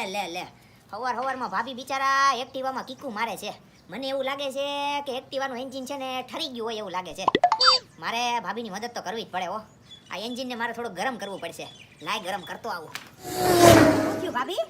લે હવારમાં ભાભી બિચારા એક્ટિવામાં કીકુ મારે છે. મને એવું લાગે છે કે એક્ટિવાનું એન્જિન છે ને ઠરી ગયું હોય એવું લાગે છે. મારે ભાભીની મદદ તો કરવી જ પડે હો. આ એન્જિનને મારે થોડું ગરમ કરવું પડશે. લાય ગરમ કરતો આવું. શું થયું ભાભી?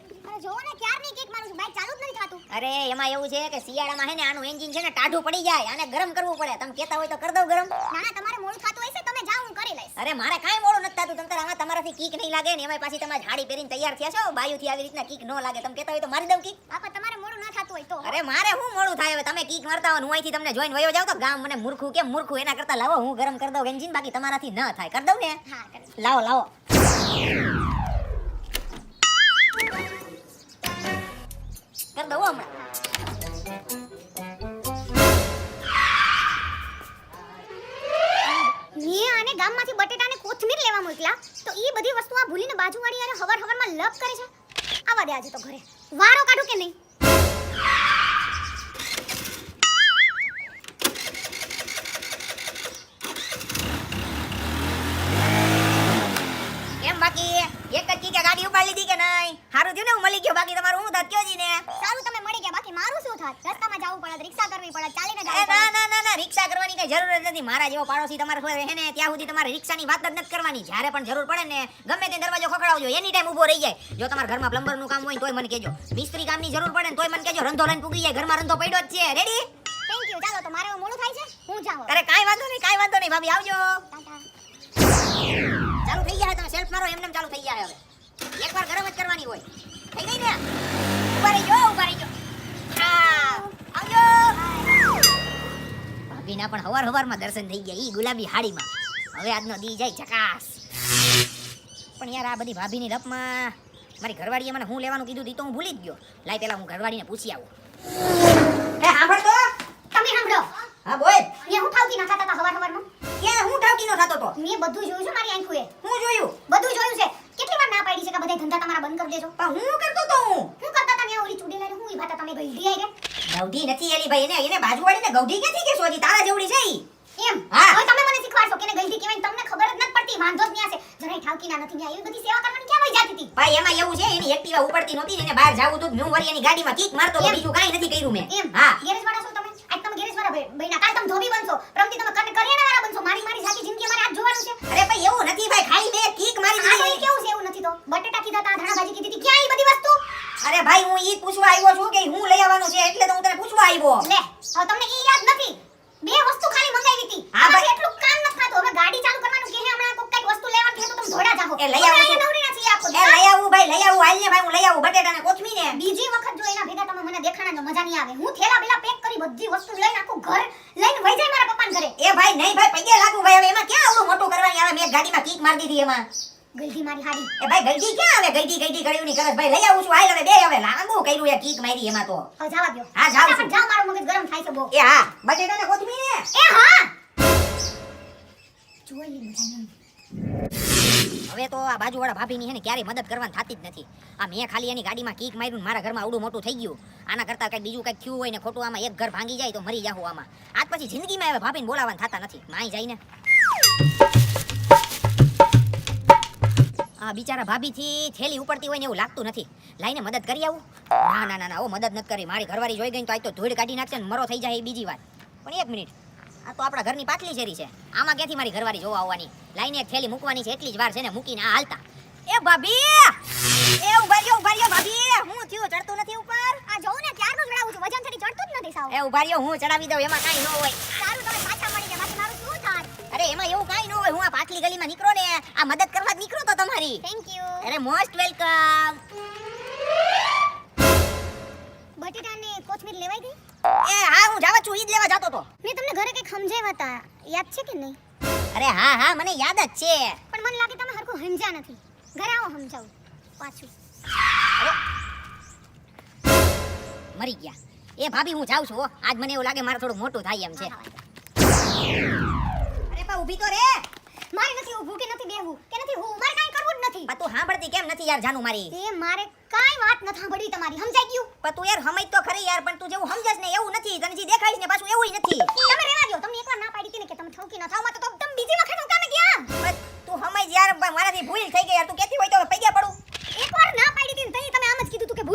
જોવો ને ક્યારની કિક મારું છું, બાઈક ચાલુ જ નથી થાતું. અરે એમાં એવું છે કે શિયાળામાં હે ને આનું એન્જિન છે ને ટાઢું પડી જાય, આને ગરમ કરવું પડે. તમે કહેતા હોય તો કરી દઉં ગરમ. ના તમારે મોડું થાતું હશે, તમે જાઓ હું કરી લઈશ. અરે મારે કાંઈ મોડું નથી થતું. તમ આમાં તમારાથી કીક નહીં લાગે ને એમાંય પાછી તમે હાડી પહેરીને તૈયાર થયા છો, બાયુથી આવી રીતના કીક ન લાગે. તમે કહેતા હોય તો મારી દઉં કીક. બાપા તમારે મોડું ના થાતું હોય તો. અરે મારે શું મોડું થાય? હવે તમે કીક મારતા હો, હું અહીંથી તમને જોઈને વયો જાવ તો ગામ મને મૂર્ખું કેમ મૂર્ખું, એના કરતા લાવો હું ગરમ કરી દઉં એન્જિન. બાકી તમારાથી ન થાય. કરી દઉં ને? હા કરી. લાવો કર દઉં હમણાં. મેં આને ગામમાંથી બટેટા ને કોથમીર લેવા મોકલ્યા તો ઈ બધી વસ્તુ આ ભૂલીને બાજુવાળી આરે હવારમાં લપ કરે છે. આવા દે આજે તો ઘરે વારો કાઢું કે નહીં. કેમ બાકી એક જ કીકે ગાડી ઉપાડી લીધી કે નહીં? હારું થયું ને હું મળી ગયો. બાકી તમારું હું થાત કયો જી ને. સારું તમે મળી ગયા, બાકી મારું શું થાત? રસ્તામાં જવું પડે, રિક્ષા કરવી પડે, ચાલીને જવું અરે પડે. ના રિક્ષા કરવાની કઈ જરૂર જ નથી. મારા જેવો પાડોશી તમારે હોય હે ને ત્યાં સુધી તમારે રિક્ષાની વાત જ નથી કરવાની. જ્યારે પણ જરૂર પડે ને ગમે તે દરવાજો ખખડાવજો, એની ટાઈમ ઊભો રહી જાય. જો તમારા ઘરમાં પ્લમ્બરનું કામ હોય તોય મને કહેજો, મિસ્ત્રી કામની જરૂર પડે ને તોય મને કહેજો. રંધો લઈને પૂગી જાય, ઘરમાં રંધો પડ્યો જ છે. રેડી? Thank you. ચાલો તો મારે હવે મોડું થાય છે, હું જાઉં. અરે કાંઈ વાંધો નહીં ભાભી, આવજો. ટાટા. ચાલુ થઈ જાય, તમે સેલ્ફ મારો એમને ચાલુ થઈ જાય. હવે એકવાર ગરમ જ કરવાની હોય. થઈ ગઈ ને? ઉભા રહીજો. આવજો. ભાભીના પણ હવારમાં દર્શન થઈ ગયા ઈ ગુલાબી હાડીમાં. હવે આજનો દી જાય ચકાસ. પણ યાર આ બધી ભાભીની લપમાં મારી ઘરવાળીએ મને હું લેવાનું કીધું ઈ તો હું ભૂલી જ ગયો. લાય પેલા હું ઘરવાળીને પૂછી આવું. એ સાંભળ તો. તમે સાંભળો. હા બોલ. મેં હું ઠાવકી ના થતા હવારમાં. કે હું ઠાવકી નો થતો તો? મેં બધું જોયું છે મારી આંખોએ. હું જોયું? બધું જોયું છે. કેટલી વાર ના પાડી છે કે બધા ધંધા તમારા બંધ કરી દેજો. પણ હું કરતો તો હું કરતા હતા ને ઓલી ચૂડી લઈને હું ઈ ભાતા તમે ગઈડી આઈ રે. ગૌઢી નથી એલી ભાઈ, એને બાજુવાળીને ગૌઢી ક્યાંથી કેસો? હજી તારા જેવડી છે ઈ. એમ હા. હવે તમે મને શીખવાડશો કે ને ગઈડી કહેવાય તમને ખબર જ નથી પડતી. વાંધો જ નહીં હશે. જરાય ઠાવકી ના નથી. એવી બધી સેવા કરવાની ક્યાં વઈ જાતી હતી? ભાઈ એમાં એવું છે એની એક્ટિવા ઉપડતી નહોતી ને એને બહાર જાવું તો હું વળી એની ગાડીમાં કિક મારતો તો, બીજું કાંઈ નથી કર્યું મેં. એમ હા. ગેરેજ વાળા છો તમે? આજ તમે ગેરેજ વાળા ભાઈના કાલ તમે ધોબી બનશો, પ્રમથી તમે કરિયાણા વાળા બનશો. મારી જાતી જિંદગી મારે આજ જોવાનું છે. અરે ભાઈ એવું નથી ભાઈ, ખાલી મેં કિક મારી આ તો ઈ દીધી. કેવું છે? એવું નથી તો બટેટા કીધા તા, ધાણા ભાજી કીધી હતી, ક્યાં ઈ બધી વસ્તુ? અરે ભાઈ હું ઈ પૂછવા આવ્યો છું કે હું લઈ આવવાનું છે એટલે તો હું તને પૂછવા આવ્યો. લે હવે તમને ઈ યાદ નથી? બે વસ્તુ ખાલી મંગાવી હતી. હા ભાઈ. એટલું કામ નથી થાતું. હવે ગાડી ચાલુ કરવાનું કે હમણાં કોક કઈક વસ્તુ લેવાનું છે તો તમે ધોડા જાહો. એ લઈ આવું છું. નવરી નથી આપો. એ લઈ આવું ભાઈ, લઈ આવું. હાલ ને ભાઈ હું લઈ આવું બટેટા ને કોથમી ને. બીજી વખત જો એના ભેગા તમે મને દેખાણા તો મજા નહીં આવે. હું થેલા બેલા પેક કરી બધી વસ્તુ લઈને આખું ઘર લઈને વઈ જાય મારા પપ્પાના ઘરે. એ ભાઈ નહીં ભાઈ, પગે લાગુ ભાઈ. હવે એમાં ક્યાં આવડું મોટું કરવાની આવે? મેં ગાડીમાં કિક મારી દીધી એમાં. ગઈડી મારી હાડી. એ ભાઈ ગઈડી ક્યાં આવે? ગઈડી કર્યું ની કરસ ભાઈ. લઈ આવું છું. હાલ હવે બે હવે લાગુ કર્યું એ કિક મારી એમાં તો. હવે જવા દ્યો. હા, જાઉં છું. ફટાફટ જાઓ, મારું મગજ ગરમ થાય છે બહુ. એ હા, બટેટા ને કોથમી ને. એ હા જોઈ લે મજા નહીં. હવે તો આ બાજુવાળા ભાભીની હે ને ક્યારેય મદદ કરવાની થતી જ નથી. આ મેં ખાલી એની ગાડીમાં કીક માર્યું ને મારા ઘરમાં આવડું મોટું થઈ ગયું. આના કરતાં કંઈક બીજું કંઈક થયું હોય ને ખોટું આમાં એક ઘર ભાંગી જાય તો મરી જાહું આમાં. આજ પછી જિંદગીમાં હવે ભાભીને બોલાવવાનું થતા નથી. માય જાય ને. આ બિચારા ભાભીથી થેલી ઉપડતી હોય ને એવું લાગતું નથી. લાઈને મદદ કરી આવું? ના ઓ મદદ નથી કરી. મારી ઘરવાળી જોઈ ગઈ તો આજ તો ધૂળ કાઢી નાખશે ને મરો થઈ જાય એ બીજી વાત. પણ એક મિનિટ, આ તો આપણા ઘરની પાટલી શેરી છે. આમાં ક્યાંથી મારી ઘરવાળી જોવા આવવાની? લાઈને એક થેલી મૂકવાની છે, એટલી જ વાર છે ને મૂકીને આ હાલતા. એ ભાભી, એ ઉભા રહ્યો ભાભી. હું થયું? ચડતું નથી ઉપર? આ જોઉં ને ક્યારનું ચડાવું છું, વજન થતી ચડતું જ નથી સાવ. એ ઉભા રહ્યો, હું ચડાવી દઉં, એમાં કાંઈ ન હોય. સારું તમે પાછા મળી ગયા, બાકી મારું શું થાત? અરે એમાં એવું કાંઈ ન હોય. હું આ પાટલી ગલીમાં નીકળો ને આ મદદ કરવા જ નીકળો તો તમારી. Thank you. અરે મોસ્ટ વેલકમ. બટેટા ને કોથમીર લેવાઈ ગઈ? એ હા, હું જાવા છું, ઈ જ લેવા જતો તો. મેં તમને ઘરે કંઈક સમજાવ્યા હતા, યાદ છે કે નહીં? અરે હા મને યાદ જ છે. પણ મને લાગે તમે હરખું સમજ્યા નથી. ઘરે આવો સમજાવું પાછું. મરી ગયા. એ ભાભી હું જાઉં છું હો. આજ મને એવું લાગે મારે થોડું મોટું થાય એમ છે. અરે પા ઊભી તો રે. મારે નથી ઊભું કે નથી બેહવું કે નથી હું, મારે કાંઈ કરવું જ નથી. પણ તું સાંભળતી કેમ નથી યાર જાનું મારી? તે મારે કાંઈ વાત નથી સાંભળી તમારી, સમજાઈ ગયું? પણ તું યાર સમજ તો ખરી યાર. પણ તું જેવું સમજસ ને એવું નથી. તને જે દેખાય ને પાછું એવું નથી. તમે રહેવા દો. તમને એકવાર ના પાડી હતી ને કે તમે ઠોકી ન થાવ, માં તો તમે બીજી વખત હું કામે ગયા? પણ તું સમજ યાર, મારાથી ભૂલ થઈ ગઈ યાર. તું કહેતી હોય તો પૈયા પડું. એકવાર ના પાડી હતી ને તઈ તમે આમ જ કીધું તું કે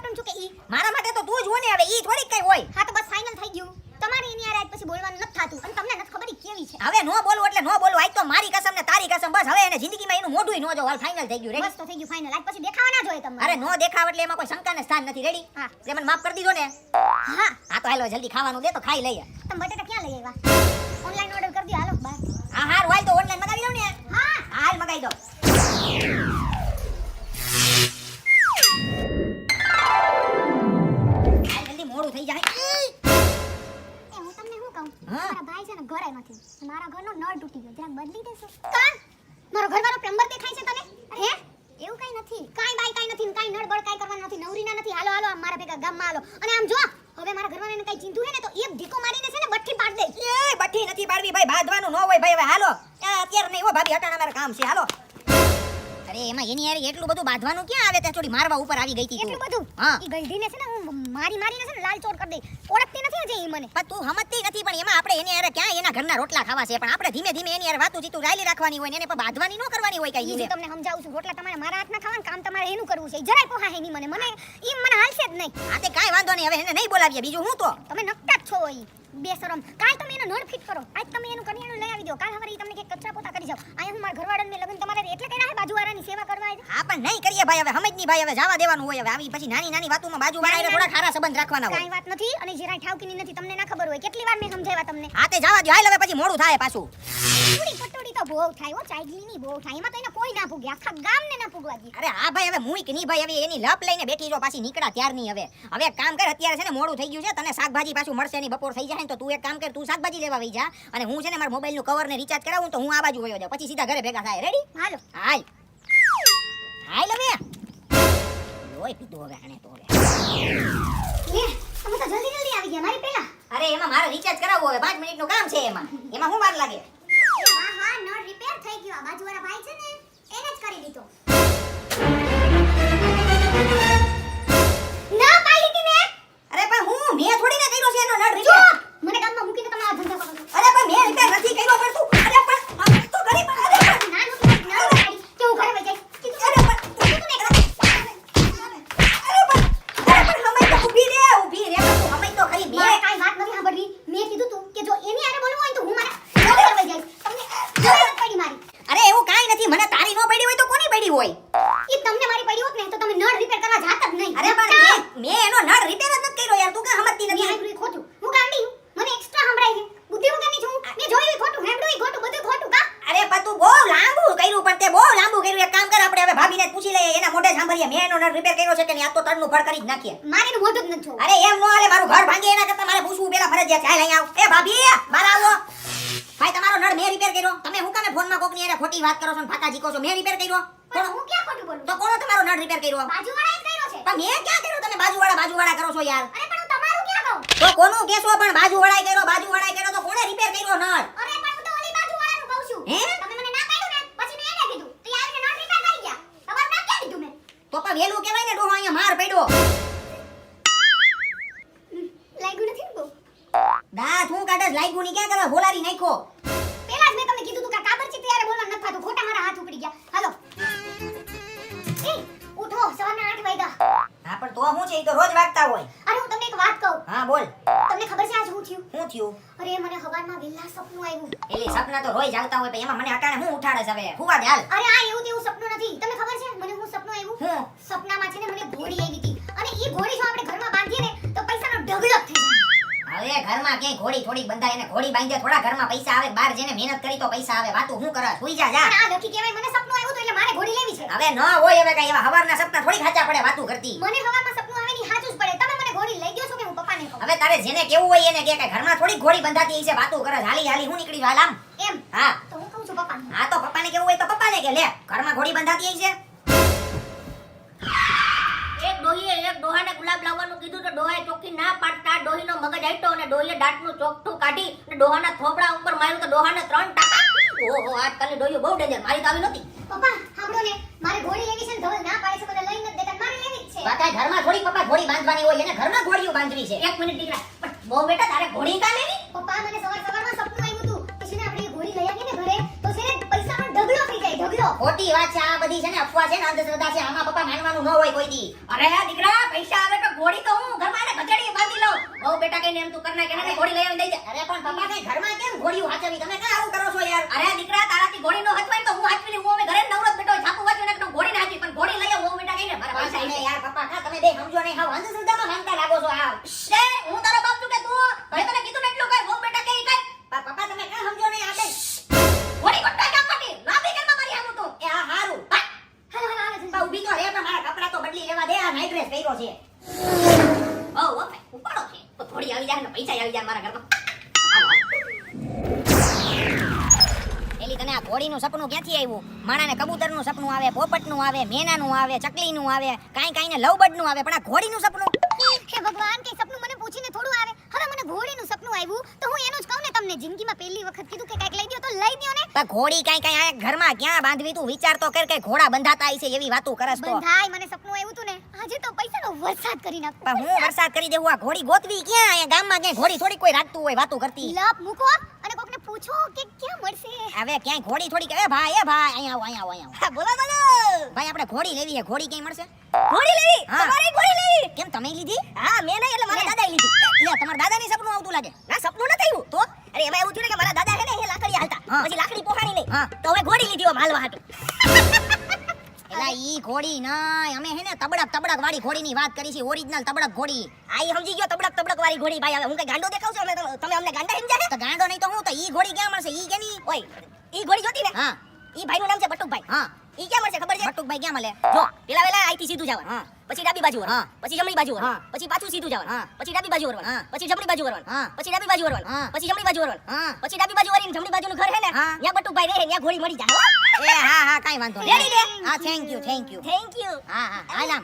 ઇમ્પોર્ટન્ટ છું કે ઈ? મારા માટે તો તું જ હો ને, હવે ઈ થોડીક કઈ હોય. હા તો બસ ફાઇનલ થઈ ગયું. તમારે એની યાર આજ પછી બોલવાનું નથી થાતું અને તમને નથી ખબર ઈ કેવી છે. હવે નો બોલું એટલે નો બોલું. આજ તો મારી કસમ ને તારી કસમ, બસ હવે એને જિંદગીમાં એનું મોઢું નો જો. હાલ ફાઇનલ થઈ ગયું. રેડી? બસ તો થઈ ગયું ફાઇનલ. આજ પછી દેખાવા ના જોઈએ તમને. અરે નો દેખાવ એટલે એમાં કોઈ શંકાને સ્થાન નથી. રેડી? હા. જે મને માફ કરી દીધો ને. હા હા તો હાલો જલ્દી ખાવાનું દે તો ખાઈ લઈએ. તમે બટેટા ક્યાં લઈ આવ્યા? ઓનલાઈન ઓર્ડર કરી દો હાલો બહાર. હા હાર હોય તો ઓનલાઈન મગાવી દઉં ને. હા હાલ મગાવી દો. હાલ જલ્દી મોડું થઈ જાય. એ હું તમને શું કહું? હા. મારા ભાઈ છે ને ઘરે નથી. મારા ઘરનો નળ તૂટી ગયો. જરાક બદલી દેશો? કાન મારો ઘરવાળો પ્લમ્બર દેખાય છે તને? હે એવું કઈ નથી. કાઈ બાઈ કાઈ નથી. કાઈ નળ બળ કાઈ કરવાનું નથી. નવરીના નથી. હાલો હાલો આમ મારા ભેગા ગામમાં હાલો. અને આમ જો હવે મારા ઘરવાળાને કઈ ચિંતુ હે ને તો એક ઢીકો મારીને છે ને બઠ્ઠી પાડ દે. એ બઠ્ઠી નથી પાડવી ભાઈ, બાંધવાનું ન હોય ભાઈ. હવે હાલો. અત્યારે નહીં હો ભાભી, હટાણા મારે કામ છે. હાલો. અરે એમાં એની યાર એટલું બધું બાંધવાનું ક્યાં આવે? તે થોડી મારવા ઉપર આવી ગઈ હતી તું. એટલું બધું? હા. ઈ ગઈઢીને છે ને હું મારીને છે ને લાલ ચોર કરી દઈ. ઓળખતી નથી હજી ઈ મને. પણ તું સમજતી નથી. પણ એમાં આપણે એની યાર ક્યાં એના ઘરના રોટલા ખાવા છે? પણ આપણે ધીમે ધીમે એની યાર વાતું જીતું રાયલી રાખવાની હોય ને એને પણ બાંધવાની ન કરવાની હોય કઈ. ઈ તમને સમજાવું છું. રોટલા તમારે મારા હાથના ખાવાનું, કામ તમારે એનું કરવું છે. જરાય પોહા હે ની મને. મને ઈ મને હાલશે જ નહીં. હા તે કાઈ વાંધો નહીં. હવે એને નહીં બોલાવીએ. બીજું હું તો તમે નકટા જ છો ઈ બેશરમ. કાલ તમે એનો નળ ફિટ કરો. આજ તમે એનું કરિયાણું લઈ આવી દો. કાલ હવારે ઈ તમને કે કચરા પોતા કરી જાવ. અહીંયા હું મારા ઘરવાળાને લગન તમારે એટલે કર્યા હે બાજુવાળાની સેવા કરવા આવી. હા પણ નહીં કરીએ ભાઈ. હવે સમજ નહીં ભાઈ. હવે જવા દેવાનું હોય. હવે આવી પછી નાની નાની વાતોમાં બાજુ વાળા થોડા ખારા સંબંધ રાખવાના હોય. કાઈ વાત નથી અને જરાય ઠાવકીની નથી. તમને ના ખબર હોય. કેટલી વાર મેં સમજાવ્યા તમને. હા તે જવા દો. હાલ હવે પછી મોડું થાય પાછું. થોડી પટોડી તો બહુ થાય હો. ચાઈગલીની બહુ થાય. એમાં તો એને કોઈ ના પૂગે. આખા ગામને ના પૂગવા દે. અરે હા ભાઈ હવે મુઈક નહીં ભાઈ. હવે એની લપ લઈને બેઠી જો પાછી નીકળા ત્યારની. હવે હવે એક કામ કર. અત્યારે છે ને મોડું થઈ ગયું છે. તને શાકભાજી પાછું મળશે નહીં. બપોર થઈ જાય ને તો તું એક કામ કર. તું શાકભાજી લેવા વઈ જા અને હું છે ને મારા મોબાઈલનું કવર ને રિચાર્જ કરાવું તો હું આ બાજુ વયો જાઉં. પછી સીધા ઘરે ભેગા થાય. રેડી? હાલો. હાલ હાલ હવે લોહી પીધું હવે આને તો. લે તમે તો જલ્દી જલ્દી આવી ગયા મારી પહેલા. અરે એમાં મારે રિચાર્જ કરાવવું હવે 5 મિનિટનું કામ છે. એમાં શું વાર લાગે? હા હા નળ રિપેર થઈ ગયો. આ બાજુવાળા ભાઈ છે ને એને જ કરી દીધો. ના પાડી હતી મેં. અરે પણ મેં થોડી ને કર્યો છે એનો નળ રિપેર. મને ગામમાં મૂકીને તમે આ ધંધા કરો છો. અરે પણ મેં રિપેર નથી કર્યો. પણ તું અરે પણ આ તો કરી પણ અરે પણ ના નથી ના પાડી કે હું ઘરે વઈ જઈશ. કીધું અરે પણ હમઈ તો ઊભી રે પણ તું હમઈ તો ખરી બે. મારે કાઈ વાત નથી સાંભળવી. મેં કીધું તું કે જો એની આરે બોલવું હોય તો હું મારા ઘરે વઈ જઈશ. તમને જરૂર પડી મારી. અરે એવું કાઈ નથી. મને તારી નો પડી હોય તો કોની પડી હોય? ઈ તમને મારી પડી હોત ને તો તમે નળ રિપેર કરવા જાત જ નહીં. અરે પણ મેં એનો નળ રિપેર જ નથી કર્યો યાર. તું કાં સમજતી મેં નથી? સાંભળ્યું ઈ ખોટું. હું ગાંડી હું. મને એક્સ્ટ્રા સંભળાય છે. બુદ્ધિ વગરની છું. મેં જોયું ઈ ખોટું, સાંભળ્યું ઈ ખોટું, બધું ખોટું કા? અરે પણ તું બહુ લાંબુ કર્યું. પણ તે બહુ લાંબુ કર્યું. એક કામ કર આપણે હવે ભાભીને જ પૂછી લઈએ. એના મોઢે સાંભળીએ મેં એનો નળ રિપેર કર્યો છે કે નહીં. આ તો તળનું ફળ કરી જ નાખીએ. મારે એનું મોઢું જ નથી જોવું. અરે એમ નો હાલે. મારું ઘર ભાંગે એના કરતા મારે પૂછવું પેલા ફરજિયાત છે. હાલ અહીં આવ. એ ભાભી બહાર આવો. ભાઈ તમારો નળ મેં રિપેર કર્યો. તમે હું કામે ફોનમાં કોકની હારે ખોટી વાત કરો છો ને ફાકા જીકો છો? મેં રિપેર કર્યો. પણ હું ક્યાં ખોટું બોલું? તો કોનો તમારો નળ રિપેર કર્યો? બાજુવાળાએ કર્યો છે. પણ મેં ક્યાં કર્યો? તમે બાજુવાળા કરો છો યાર. અરે પણ હું તમારું ક્યાં કહું? તો કોનું કેસો? પણ બાજુવાળાએ કર્યો તો કોણે રિપેર કર્યો નળ? અરે પણ હું તો ઓલી બાજુવાળાનું કહું છું. હે? તમે મને ના પાડ્યું ને પછી મેં એને કીધું. તો ઈ આવીને નળ રિપેર કરી ગયા. તમારું નામ ક્યાં દીધું મેં? તો પણ વેલું કહેવાય ને ડોહો અહીંયા માર પડ્યો. લાગ્યું નથી ને બહુ? દાંત હું કાઢસ લાગ્યું ની ક્યાં કરવા હોલારી નાખ્યો. પેલા જ મેં તમને કીધું તું કે કાબર છે ત્યારે બોલવાનું નથી થતું. ખોટા મારા હાથ ઉપડી ગયા. હાલો. એ ઉઠો સવારના 8 વાગ્યા. હા પણ તો હું છે ઈ તો રોજ વાગતા હોય. અરે હું તમને એક વાત કહું. હા બોલ. તમને ખબર છે આજ શું થયું? શું થયું? અરે મને હવારમાં વહેલા સપનું આવ્યું. એલી સપના તો રોજ આવતા હોય પણ એમાં મને અટાણે હું ઉઠાડે છે હવે? હુવા દે હાલ. અરે આ એવું તેવું સપનું નથી. તમને ખબર છે મને હું સપનું આવ્યું? હું સપનામાં છે ને મને ઘોડી આવી હતી અને ઈ ઘોડી જો આપણે ઘરમાં બાંધીએ ને તો પૈસાનો ઢગલો જ થઈ જાય. હવે ઘરમાં ક્યાંય ઘોડી થોડી બંધાય એને ઘોડી બાંધે થોડા ઘરમાં પૈસા આવે? બહાર જેને મહેનત કરી તો પૈસા આવે. વાતું હું કરે? સુઈ જા જા. પણ આ લખી કહેવાય મને સપનું આવ્યું તો એટલે મારે ઘોડી લેવી છે. હવે ન હોય હવે કઈ એવા હવારના સપના થોડી ખાચા પડે વાતું કરતી. મને હવામાં સપનું આવે ની સાચું જ પડે. તમે મને ઘોડી લઈ દો છો કે હું પપ્પાને કહું? હવે તારે જેને કેવું હોય એને કે ઘરમાં થોડી ઘોડી બંધાતી હશે. વાતું કરે હાલી હાલી હું નીકળી વાલ આમ. એમ હા તો હું કહું છું પપ્પાને. હા તો પપ્પાને કેવું હોય તો પપ્પાને કે લે ઘરમાં ઘોડી બંધાતી હશે. એક ડોહીએ એક ડોહાને ગુલાબ લાવવાનું કીધું તો ડોહાએ ચોખ્ખી ના પાડતા ડોહીનો મગજ હટ્યો અને ડોહીએ દાંતનું ચોકઠું કાઢી અને ડોહાના થોબડા ઉપર માર્યું તો ડોહાને 3 ટાકા. ઓહો આજકાલની ડોહીઓ બહુ ડેન્જર. મારી તો આવી નહોતી. પપ્પા સાંભળો ને મારે ઘોડી લેવી છે ને ધવલ ના પાડે છે મને લઈ નથી દેતા. મારે લેવી જ છે. બાકાય ઘરમાં થોડી પપ્પા ઘોડી બાંધવાની હોય એને ઘરમાં ઘોડીઓ બાંધવી છે. 1 મિનિટ દીકરા પણ બહુ બેટા તારે ઘોડી કા લેવી? પપ્પા મને સવારમાં સપનું આવ્યું હતું કે છે ને આપણે એ ઘોડી લઈ આવીએ ને ઘરે તો છે ને પૈસાનો ઢગલો થઈ જાય. ઢગલો સમજો. ખોટી વાત છે આ બધી છે ને અફવા છે ને અંધશ્રદ્ધા છે આમાં પપ્પા માનવાનું ન હોય કોઈ દી. અરે દીકરા પૈસા આવે તો ઘોડી તો હું ઘરમાં એને ગધેડી બાંધી લઉં. બહુ બેટા કઈને એમ તું કરના કે એને ઘોડી લઈ આવીને દઈ દે. અરે પણ પપ્પા કઈ ઘરમાં કેમ ઘોડીયું હાચવી તમે કાં આવું કરો છો યાર? અરે દીકરા તારાથી ઘોડી નો હચવાય તો હું હાચવી લઉં. હું હવે ઘરે નવરો જ બેઠો હોય. છાપું વાંચ્યું ને તો ઘોડી ના હાચવી પણ ઘોડી લઈ આવું. બહુ બેટા કઈને મારા પૈસા તમે આવી યાર પપ્પા કાં તમે બે સમજો નહીં હાવ અંધશ્રદ્ધામાં માનતા લાગો છો આ. છે. હું તારો બાપ છું કે તું ભાઈ તને કીધું ને એટલું કઈ. બહુ બેટા કઈ કઈ પપ્પા તમે કાં સમજો નહીં આ કઈ? ઘોડી બટ્ટા કામ માંથી લાંબી કેમ મારી આવું તું. એ આ હારું. હાલો હાલો હાલો જલ્દી. પપ્પા ઊભી તો રે પણ મારા કપડાં તો બદલી લેવા દે આ નાઈટ ડ્રેસ પહેર્યો છે. ઓ ભાઈ ઉપાડો છે તો ઘોડી આવી જાય ને પૈસા આવી જાય મારા ઘરમાં. હાલો, હાલો. એલી તને આ ઘોડીનું સપનું ક્યાંથી આવ્યું? માણાને કબૂતરનું સપનું આવે, પોપટનું આવે, મેનાનું આવે, ચકલીનું આવે, કાંઈ ને લવબર્ડનું આવે, પણ આ ઘોડીનું સપનું? હે ભગવાન કે સપનું મને પૂછીને થોડું આવે. હવે મને ઘોડીનું સપનું આવ્યું તો હું એનું જ કહું ને તમને. જિંદગીમાં પહેલી વખત કીધું કે કાંઈક લઈ દ્યો તો લઈ દ્યો ને. પણ ઘોડી કાંઈ આ ઘરમાં ક્યાં બાંધવી? તું વિચાર તો કર કે ઘોડા બંધાતા હશે એવી વાતો કરસ તો. બંધાય મને સપનું આવ્યું તું ને. આજે તો પૈસાનો વરસાદ કરી નાખું. પણ હું વરસાદ કરી દેવું આ ઘોડી ગોતવી ક્યાં? અહીંયા ગામમાં ક્યાંય ઘોડી થોડી કોઈ રાખતું હોય વાતો કરતી. લપ મૂકો અને કોકને પૂછો કે ક્યાં મળશે. હવે ક્યાંય ઘોડી થોડી કે ભાઈ અહીંયા આવો અહીંયા આવો અહીંયા આવો. હા, બોલો બોલો. ભાઈ આપણે ઘોડી લેવી છે, ઘોડી ક્યાંય મળશે? ઘોડી લેવી. હા. તમારે ઘોડી લેવી. કેમ તમે લીધી? હા મેં નહીં એટલે મારા દાદાએ લીધી. લે તમારા દાદાની સપનું આવતું લાગે. ના સપનું ન થયું તો અરે એમાં એવું થયું ને કે મારા દાદા છે ને એ લાકડી હાલતા હા. પછી લાકડી પોખાણી નહીં હા. તો હવે ઘોડી લીધી હોય માલવા હાટુ. એલા ઈ ઘોડી નહીં, અમે હે ને તબડક વાળી ઘોડીની વાત કરી છે, ઓરિજિનલ તબડક ઘોડી. આ ઈ સમજી ગયો તબડક વાળી ઘોડી. ભાઈ હવે હું કઈ ગાંડો દેખાવ છું અમે તમે અમને ગાંડા સમજ્યા તો ગાંડો નહીં તો હું તો ઈ ઘોડી ક્યાં મળશે? ઈ કેની? ઓય ઈ ઘોડી જોતી ને હા ઈ ભાઈનું નામ છે બટુકભાઈ. હા ઈ ક્યાં મળશે ખબર છે? બટુકભાઈ ક્યાં મળે? જો પેલા વેલા આઈથી સીધું જવાનું હા. પછી ડાબી બાજુ વળવાનું હા. પછી જમણી બાજુ વળવાનું હા. પછી પાછું સીધું જવાનું હા. પછી ડાબી બાજુ વળવાનું હા. પછી જમણી બાજુ વળવાનું હા. પછી ડાબી બાજુ વળવાનું હા. પછી જમણી બાજુ વળવાનું હા પછી ડાબી બાજુ વળીને જમણી બાજુનું ઘર હે ને હા. ત્યાં બટુકભાઈ રહે ત્યાં ઘોડી મળી જાય હો. એ હા કાઈ વાંધો Ready નહીં. ને? હા થેન્ક યુ થેન્ક યુ. હા હાલ આમ.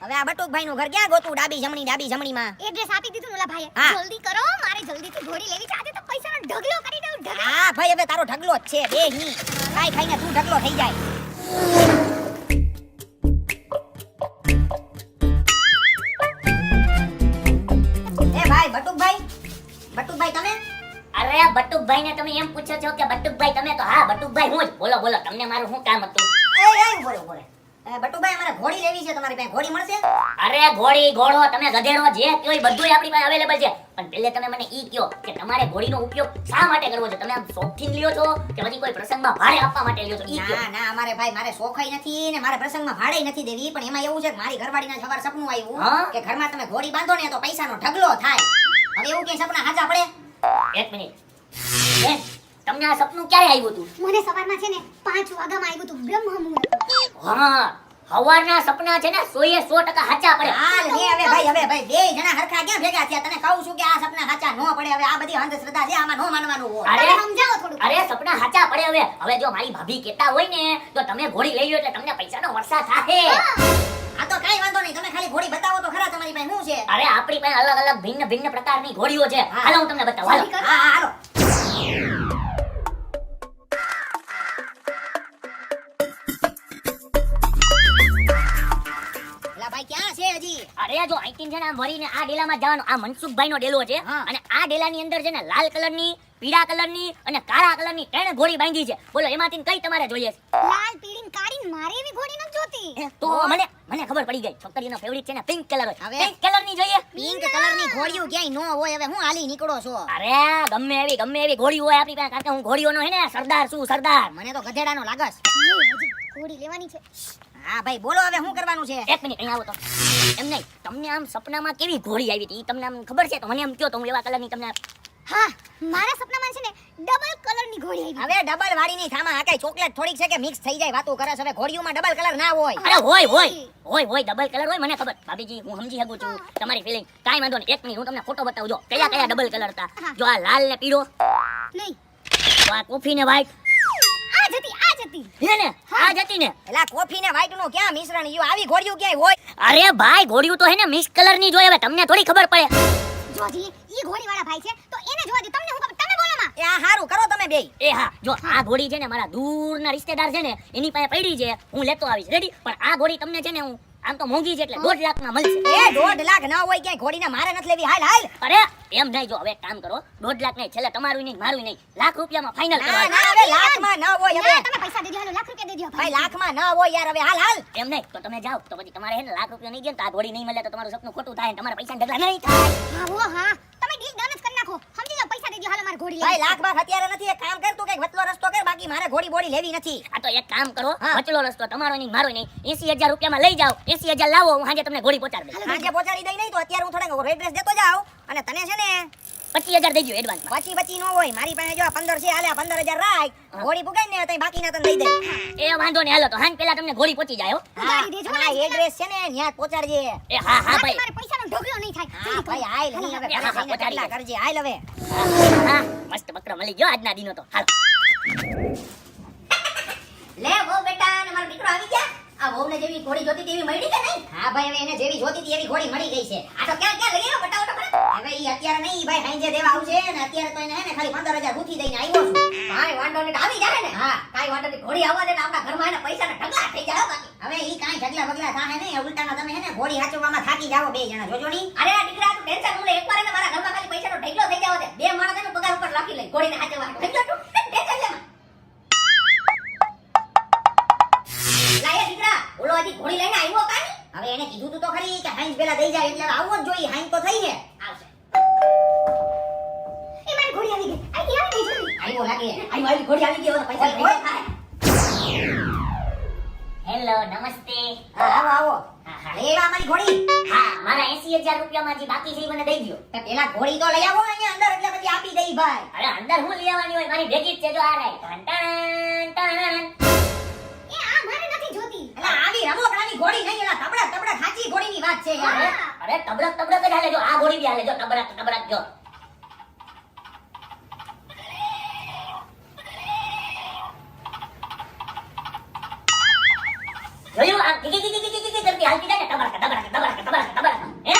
હવે આ બટુકભાઈ નું ઘર ક્યાં ગોતું? ડાબી જમણી માં. એડ્રેસ આપી દીધું ને ઓલા ભાઈએ. હા. જલ્દી કરો મારે જલ્દીથી ઘોડી લેવી છે. આજે તો પૈસાનો ઢગલો કરી દઉં ઢગલો. હા ભાઈ હવે તારો ઢગલો જ છે બે ની. ખાઈને તું ઢગલો થઈ જાય. એ ભાઈ બટુકભાઈ તમે? અરે બટુકભાઈ ને તમે એમ પૂછો છો કે બટુકભાઈ તમે તો હા બટુકભાઈ હું જ. બોલો બોલો તમને મારું શું કામ હતું? ઉભો રે. બટુકભાઈ અમારે ઘોડી લેવી છે, તમારી પાસે ઘોડી મળશે? અરે ઘોડી ઘોડો તમે ગધેડો જે કયો ઈ બધુંય આપણી પાસે અવેલેબલ છે. પણ પહેલે તમે મને ઈ કયો કે તમારે ઘોડીનો ઉપયોગ શા માટે કરવો છે? તમે આમ શોખથી લ્યો છો કે પછી કોઈ પ્રસંગમાં ભાડે આપવા માટે લ્યો છો? ઈ કયો. ના અમારે ભાઈ મારે શોખાઈ નથી ને મારે પ્રસંગમાં ભાડે નથી દેવી, પણ એમાં એવું છે કે મારી ઘરવાળીના સવાર સપનું આવ્યું હા? કે ઘરમાં તમે ઘોડી બાંધો ને તો પૈસાનો ઢગલો થાય. હવે એવું કઈ સપના હાચા પડે? એક મિનિટ બેન, તમને આ સપનું ક્યારે આવ્યું હતું? મને સવારમાં છે ને 5 વાગ્યામાં આવ્યું તું બ્રહ્મ મુહૂર્ત. હા હવારના સપના છે ને 100% સાચા પડે. હાલ હે હવે ભાઈ બે જણા હરખા ક્યાં ભેગા થયા? તને કહું છું કે આ સપના હાચા નો પડે. હવે આ બધી અંધશ્રદ્ધા છે, આમાં નો માનવાનું હોય. અરે તમે સમજાવો થોડું. અરે સપના સાચા પડે. હવે જો મારી ભાભી કહેતા હોય ને તો તમે ઘોડી લઈ લો એટલે તમને પૈસાનો વરસાદ થાય. આ તો કઈ વાંધો નહીં, તમે ખાલી ઘોડી બતાવો તો ખરા તમારી પાસે શું છે. અરે આપણી પાસે અલગ ભિન્ન પ્રકારની ઘોડીઓ છે. હાલો હું તમને બતાવું. હાલો. જલ્દી કરો. હા હાલો. એલા ભાઈ ક્યાં છે હજી? અરે જો અહીંથી છે ને આમ વળીને આ ડેલામાં જવાનું. આ મનસુખભાઈનો ડેલો છે હા. અને આ ડેલાની અંદર છે ને લાલ કલરની, પીળા કલરની અને કાળા કલરની ત્રણ ઘોડી બાંધી છે. બોલો એમાંથી કઈ તમારે જોઈએ છે? લાલ પીળી ને કાળી ને મારે એવી ઘોડી નથી જોતી. તો મને ખબર પડી ગઈ. છોકરીનો ફેવરિટ છે ને પિંક કલર હોય. હવે? પિંક કલરની જોઈએ. પિંક કલરની ઘોડીઓ ક્યાંય નો હોય. હવે હું હાલી નીકળો છો? અરે ગમે એવી ઘોડી હોય આપણી પાસે. કારણ કે હું ઘોડીઓનો હે ને સરદાર છું, સરદાર. મને તો ગધેડાનો લાગસ. હજી ઘોડી લેવાની છે. હા ભાઈ બોલો હવે શું કરવાનું છે? એક મિનિટ અહીં આવો તો. એમ નહીં, તમને આમ સપનામાં કેવી ઘોડી આવી હતી ઈ તમને આમ ખબર છે? તો મને એમ કહો તો હું એવા કલરની તમને. હા મારા સપનામાં છે ને ડબલ કલરની ઘોડી આવી. હવે ડબલ વાળી ની થામાં આ કઈ ચોકલેટ થોડીક છે કે મિક્સ થઈ જાય વાતો કરે છે? હવે ઘોડીઓમાં ડબલ કલર ના હોય. અરે હોય ડબલ કલર હોય. મને ખબર ભાભીજી, હું સમજી શકું છું તમારી ફિલિંગ. કાંઈ વાંધો નહીં. એક મિનિટ હું તમને ફોટો બતાવું. જો કયા ડબલ કલર હતા. જો આ લાલ ને પીળો, નહીં જો આ કોફી ને વ્હાઈટ. આ જતી હે ને આ જતી ને. એલા કોફી ને વ્હાઈટ નું ક્યાં મિશ્રણ? યો આવી ઘોડીઓ ક્યાંય હોય? અરે ભાઈ ઘોડીયું તો હે ને મિક્સ કલર ની જોઈએ. હવે તમને થોડી ખબર પડે. જોજી ઈ ઘોડી વાળા ભાઈ છે તો એને જોવા દે. તમને હું ખબર? તમે બોલો માં. એ આ હારું કરો તમે બે. એ હા, જો આ ઘોડી છે ને મારા દૂરના રિશ્તેદાર છે ને એની પાસે પડી છે. હું લેતો આવીશ. રેડી? પણ આ ઘોડી તમને છે ને હું આમ તો મોંઘી છે એટલે 1.5 લાખમાં મળશે. એ 1.5 લાખ ના હોય ક્યાંય ઘોડીને મારે નથી લેવી. હાલ હાલ. અરે એમ નહીં, જો હવે એક કામ કરો, 1.5 લાખ નહીં, છેલ્લે તમારું નહીં મારું નહીં, લાખ રૂપિયામાં ફાઇનલ ના કરવા. ના હવે લાખમાં ન હોય હવે. તમે પૈસા દેજો હાલો, લાખ રૂપિયા દેજો ભાઈ લાખમાં ન હોય યાર હવે. હાલ હાલ. એમ નહીં તો તમે જાઓ તો પછી તમારે હે ને લાખ રૂપિયા નહીં દે તો આ ઘોડી નહીં મળે તો તમારું સપનું ખોટું થાય ને તમારા પૈસા ઢગલા નહીં થાય. હા વો હા, તમે ડીલ ડન જ કરી નાખો. સમજી જાઓ, પૈસા દેજો હાલો, મારે ઘોડી ભાઈ લેવી. લાખ બાખ અત્યારે નથી. એક કામ કર તું કઈક વતલો રસ્તો કર, બાકી મારે ઘોડી બોડી લેવી નથી. આ તો એક કામ કરો, હા. વચલો રસ્તો તમારો નહીં મારો નહીં, 80,000 રૂપિયામાં લઈ જાઓ, 80,000 લાવો, હું સાંજે તમને ઘોડી પહોંચાડી દઈશ. સાંજે પહોંચાડી દઈ નહીં તો અત્યારે હું થોડાક એડ્રેસ દેતો જાઉં અને તને છે ને 25,000 દેજો એડવાન્સમાં. પછી નો હોય. મારી પાસે જો આ 15 છે, હાલે આ 15,000 રાખ. ઘોડી પુગાઈ ને તઈ બાકીના તને દઈ દે. એ વાંધો નહીં, હાલો તો હાંજ પહેલા તમને ઘોડી પહોંચી જાય હો. ગાડી દેજો હા એડ્રેસ છે ને ન્યા જ પહોંચાડજે. એ હા હા ભાઈ, મારે પૈસાનો ઢોકળો નહીં થાય. હા ભાઈ હાલ નહીં હવે હા, હા, ઘરે જઈને ઢગલા કરજે. હાલ હવે. હા મસ્ત બકરો મળી ગયો આજના દિનો તો. હાલો લે વો બેટા ને મારો દીકરો આવી ગયા. આ વહુને જેવી ઘોડી જોતી તેવી મળી કે નહીં? હા ભાઈ હવે એને જેવી જોતી હતી એવી ઘોડી મળી ગઈ છે. આ તો ક્યાં ક્યાં લઈ આવ્યો બતાવો તો ખરા. હવે ઈ અત્યારે નહીં ભાઈ, હાંજે દેવા આવશે ને અત્યારે તો એને હે ને ખાલી 15,000 ગુથી દઈને આવ્યો છું. કાંઈ વાંધો નહીં, આવી જાય ને. હા કાંઈ વાંધો નહીં, ઘોડી આવવા દે ને આપણા ઘરમાં એને પૈસાના ઢગલા થઈ જાય હો બાકી. હવે ઈ કાંઈ ઢગલા બગલા થાહે નહીં. ઉલટાના તમે હે ને ઘોડી હાચવવામાં થાકી જાવો બે જણા. જોજો ની. અરે આ દીકરા તું ટેન્શન ન લે, એકવાર એને મારા ઘરમાં ખાલી પૈસાનો ઢગલો થઈ જાવ દે. બે માણસ એનો પગાર ઉપર રાખી લઈ ઘોડીને હાચવવા. ઢગલો તું ટેન્શન લે માં. લાય દીકરા, ઓલો હજી ઘોડી લઈને આવ્યો કાની? હવે એને કીધું તું તો ખરી કે હાંજ પેલા દઈ જાય એટલે આવવો જ જોઈએ. હાંજ તો થઈ છે. આવશે. એ મારી ઘોડી આવી ગઈ. આવી ગઈ જલ્દી. આવ્યો લાગે. આવી ઘોડી આવી ગઈ, હવે પૈસા લઈ ઓય. થાય. હેલો નમસ્તે. હા આવો આવો. હા, હા. લેવા અમારી ઘોડી. હા મારા 80,000 રૂપિયામાં જે બાકી છે એ મને દઈ દો. તો પેલા ઘોડી તો લઈ આવો અહીંયા અંદર એટલે પછી આપી દઈ ભાઈ. અરે અંદર હું લઈ આવવાની હોય, મારી ભેગી જ છે, જો આ રહી. Ton ton ton. એ આ મારે નથી જોતી. એટલે આવી રમકડાની ઘોડી નહીં, એલા તબડા તબડા ખાચી ઘોડીની વાત છે યાર. હા. અરે તબડક તબડક જ હાલે, જો આ ઘોડી બી હાલે, જો તબડક તબડક જો. જોયું આ કી કી કી કી કી કરતી હાલતી જાય ને, તબડક તબડક તબડક તબડક તબડક. હે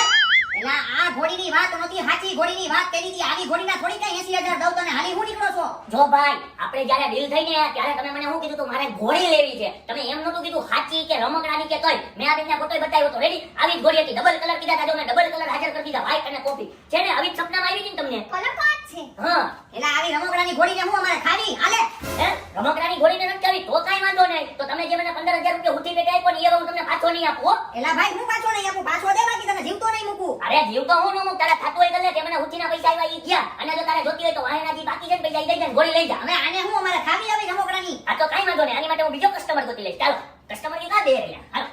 એલા આ ઘોડીની વાત નહોતી, સાચી ઘોડીની વાત કરી હતી. આવી ઘોડીના થોડી કઈ 80,000 દઉં તને. હાલી હું નીકળો છો? જો ભાઈ આપણે જ્યારે ડીલ થઈ ને ત્યારે તમે મને શું કીધું તું, મારે ઘોડી લેવી છે. તમે એમ નતું કીધું હાચી કે રમકડાની કે કઈ. મેં આ બેનના ફોટો બતાવ્યો તો રેડી. આવી જ ઘોડી હતી, ડબલ કલર કીધા હતા, જો મેં ડબલ કલર હાજર કરી દીધા, વ્હાઈટ અને કોફી છે ને. આવી જ સપનામાં આવી હતી ને તમને. કલર તો આ જ છે. હા એલા આવી રમકડાની ઘોડીને હું અમારે ખાવી? હાલે. હે રમકડાની ઘોડીને નથી આવી તો કાઈ વાંધો નહીં. તો તમે જે મને 15,000 રૂપિયા ઉઠી પેટે આપ્યો ને એ હું તમને પાછો નહીં આપું હો. એલા ભાઈ હું પાછો નહીં આપું. પાછો દે, બાકી તને જીવતો નહીં મૂકું. અરે જીવ તો હું ન મૂક, તારા થાતું હોય ગલે તે મને ઉઠીના પૈસા આવ્યા ઈ ગયા. અને જો તારે જોતી હોય તો વાહેના જે બાકી છે ને પૈસા ઈ દઈ દે ને ઘોડી લઈ જા. હવે આને હું અમારે ખાવી આવી રમકડાની? આ તો કાઈ વાંધો નહીં, આની માટે હું બીજો કસ્ટમર ગોતી લઈશ. ચાલો કસ્ટમર કે કા દે રહ્યા. હાલો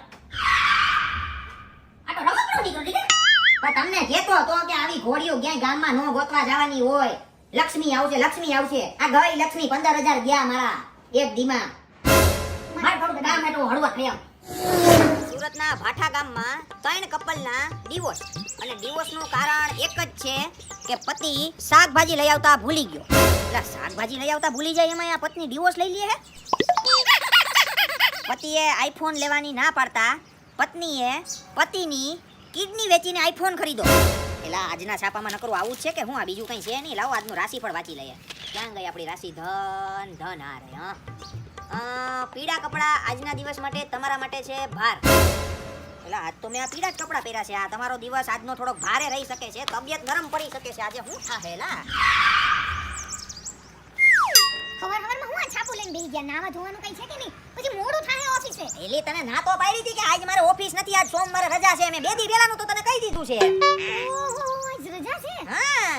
આ તો રમકડું નીકળ્યું દીકરા. પણ તમને કહેતો તો કે આવી ઘોડીઓ ક્યાંય ગામમાં નો ગોતવા જવાની હોય. લક્ષ્મી આવશે, લક્ષ્મી આવશે. આ ગઈ લક્ષ્મી 15,000 ગયા મારા એક દીમાં. મારે થોડું કામ હતું, હળવા થયા. સુરતના ભાઠા ગામમાં 3 કપલના ડિવોર્સ. અને ડિવોર્સનું કારણ એક જ છે કે પતિ શાકભાજી લઈ આવતા ભૂલી ગયો. એટલે શાકભાજી લઈ આવતા ભૂલી જાય એમાં આ પત્ની ડિવોર્સ લઈ લે હે. પતિએ આઈફોન લેવાની ના પાડતા પત્નીએ પતિની કિડની વેચીને આઈફોન ખરીદો. એલા આજના છાપામાં નકરું આવું જ છે કે હું? આ બીજું કંઈ છે નહીં. લાવો આજનું રાશિફળ વાંચી લઈએ. ક્યાં ગઈ આપણી રાશિ? ધન ધન આ રે. હા પીળા કપડા આજના દિવસ માટે તમારા માટે છે ભાર. એલા આજ તો મેં આ પીળા જ કપડા પહેર્યા છે. આ તમારો દિવસ આજનો થોડોક ભારે રહી શકે છે. તબિયત નરમ પડી શકે છે. આજે હું થાહેલા ખબર હું આ છાપું લઈને બેહી ગયા. નાવા ધોવાનું કઈ છે કે નહીં? પછી મોડું થાય ઓફિસે. એલી તને ના તો પાડી હતી કે આજ મારે ઓફિસ નથી, આજ સોમવારે રજા છે. મેં 2 દી પહેલાનું તો તને કહી દીધું છે. ઓહો આજ રજા છે. હા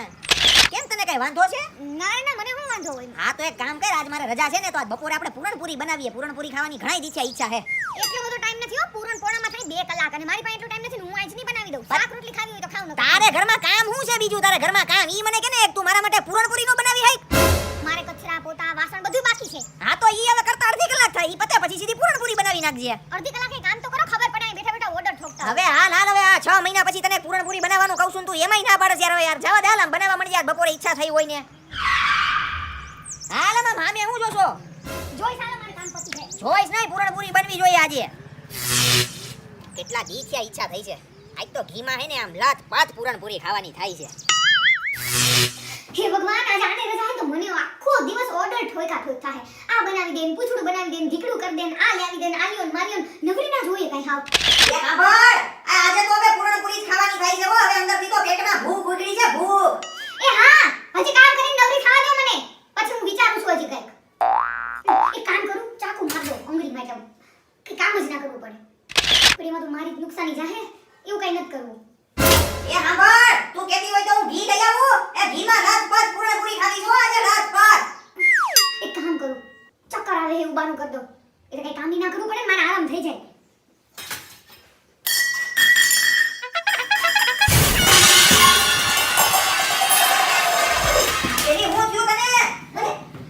કેમ તને કઈ વાંધો છે? ના ના મને શું વાંધો હોય? હા તો એક કામ કર, આજ મારે રજા છે ને તો આજ બપોરે આપણે પૂરણપૂરી બનાવીએ. પૂરણપૂરી ખાવાની ઘણી ઈચ્છા છે. એટલો બધો ટાઈમ નથી હો. પૂરણ પોણામાં થાય 2 કલાક અને મારી પાસે એટલો ટાઈમ નથી. હું આજ નહીં બનાવી દઉં. શાક રોટલી ખાવી હોય તો ખાવ ન તારે ઘરમાં કામ શું છે બીજું? તારે ઘરમાં કામ ઈ મને કે ને એક તું મારા માટે પૂરણપૂરી નો બનાવી હાઈ. મારે કચરા પોતા વાસણ બધું બાકી છે. હા તો ઈ હવે કરતા અડધી કલાક થાય. ઈ પતે પછી સીધી પૂરણપૂરી બનાવી નાખજે. અડધી કલાકે કામ તો કરો, ખબર પડે બેઠા બેઠા ઓર્ડર ઠોકતા. હવે હાલ હવે આ 6 મહિના પછી તને પૂરણપૂરી બનાવવાનું કહું છું, તું એમાંય ના પાડસ યાર. હવે યાર જવા દે, હાલ આમ બનાવવા મળી યાર. બપોરે ઈચ્છા થઈ હોય ને. હાલ આમાં મામે હું જોશો? જોઈ સાલો મારે કામ પતી જાય. જોઈશ નહીં, પૂરણપૂરી બનવી જોઈએ આજે. કેટલા દી થયા ઈચ્છા થઈ છે. આજ તો ઘીમાં હે ને આમ લાત પાત પૂરણપૂરી ખાવાની થાય છે. હે ભગવાન, આજ આને રજા હોય તો મને આખો દિવસ ઓર્ડર ઠોકા ઠોક થાય. આ બનાવી દે ને પૂછડું બનાવી દે ને ઢીકડું કરી દે ને આ લાવી દે ને આલિયો ને મારિયો ને નવરી ના જોઈએ કઈ હાવ એ સાંભળ, આ આજે તો હવે પૂરણપૂરી જ ખાવાની થાય છે હો. હવે અંદરથી તો પેટમાં ભૂખ ઉગડી છે, ભૂખ. એ હા હજી કામ કરીને નવરી થવા દો મને પછી હું વિચારું છું હજી કઈક એક કામ કરું ચાકુ માર દો અંગળી માટે કે કામ જ ના કરવું પડે પણ એમાં તો મારી જ નુકસાની જાહે એવું કઈ નથી કરવું એ સાંભળ, તું કહેતી હોય તો હું ઘી લઈ આવું. એ ઘીમાં રાજપાટ પૂરણપૂરી ખાવી છો આજે, રાજપાટ. એક કામ કરું ચક્કર આવે એવું બાનું કરી દો એટલે કઈ કામ બી ના કરવું પડે ને મારે આરામ થઈ જાય એલી હું થયું તને?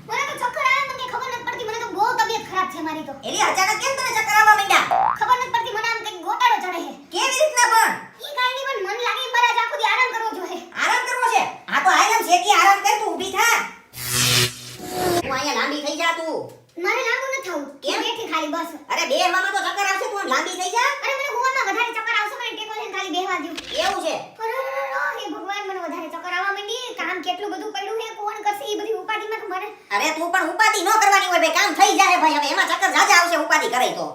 મને તો ચક્કર આવે મને ખબર નથી પડતી મને તો બહુ તબિયત ખરાબ છે મારી તો એલી અચાનક કેમ તને ચક્કર આવવા માંડ્યા? ખબર નથી પડતી મને આમ કઈક ગોટાળો ચડે છે કેવી રીતના પણ? ઈ કાઈ નહીં પણ મન લાગે ઈ બરાજ આખો દી આરામ કરવો જોઈએ આરામ કરવો છે? હા તો આરામ શેકી આરામ કર, તું ઊભી થા. તું અહીંયા લાંબી થઈ જા તું. મારે લાંબુ ન થવું કેમ? બેઠી ખાલી બસ અરે બેહવામાં તો ચક્કર આવશે, તું આમ લાંબી થઈ જા. અરે મને હુવામાં વધારે ચક્કર આવશે મને ટેકો લઈને ખાલી બેહવા દ્યો એવું છે? અરે હે ભગવાન મને વધારે ચક્કર આવવા માંડી કામ કેટલું બધું પડ્યું છે કોણ કરશે ઈ બધી ઉપાધિમાં તો મારે અરે તું પણ ઉપાધિ ન કરવાની હોય ભાઈ, કામ થઈ જાય ભાઈ. હવે એમાં ચક્કર જાજા આવશે ઉપાધિ કરે તો.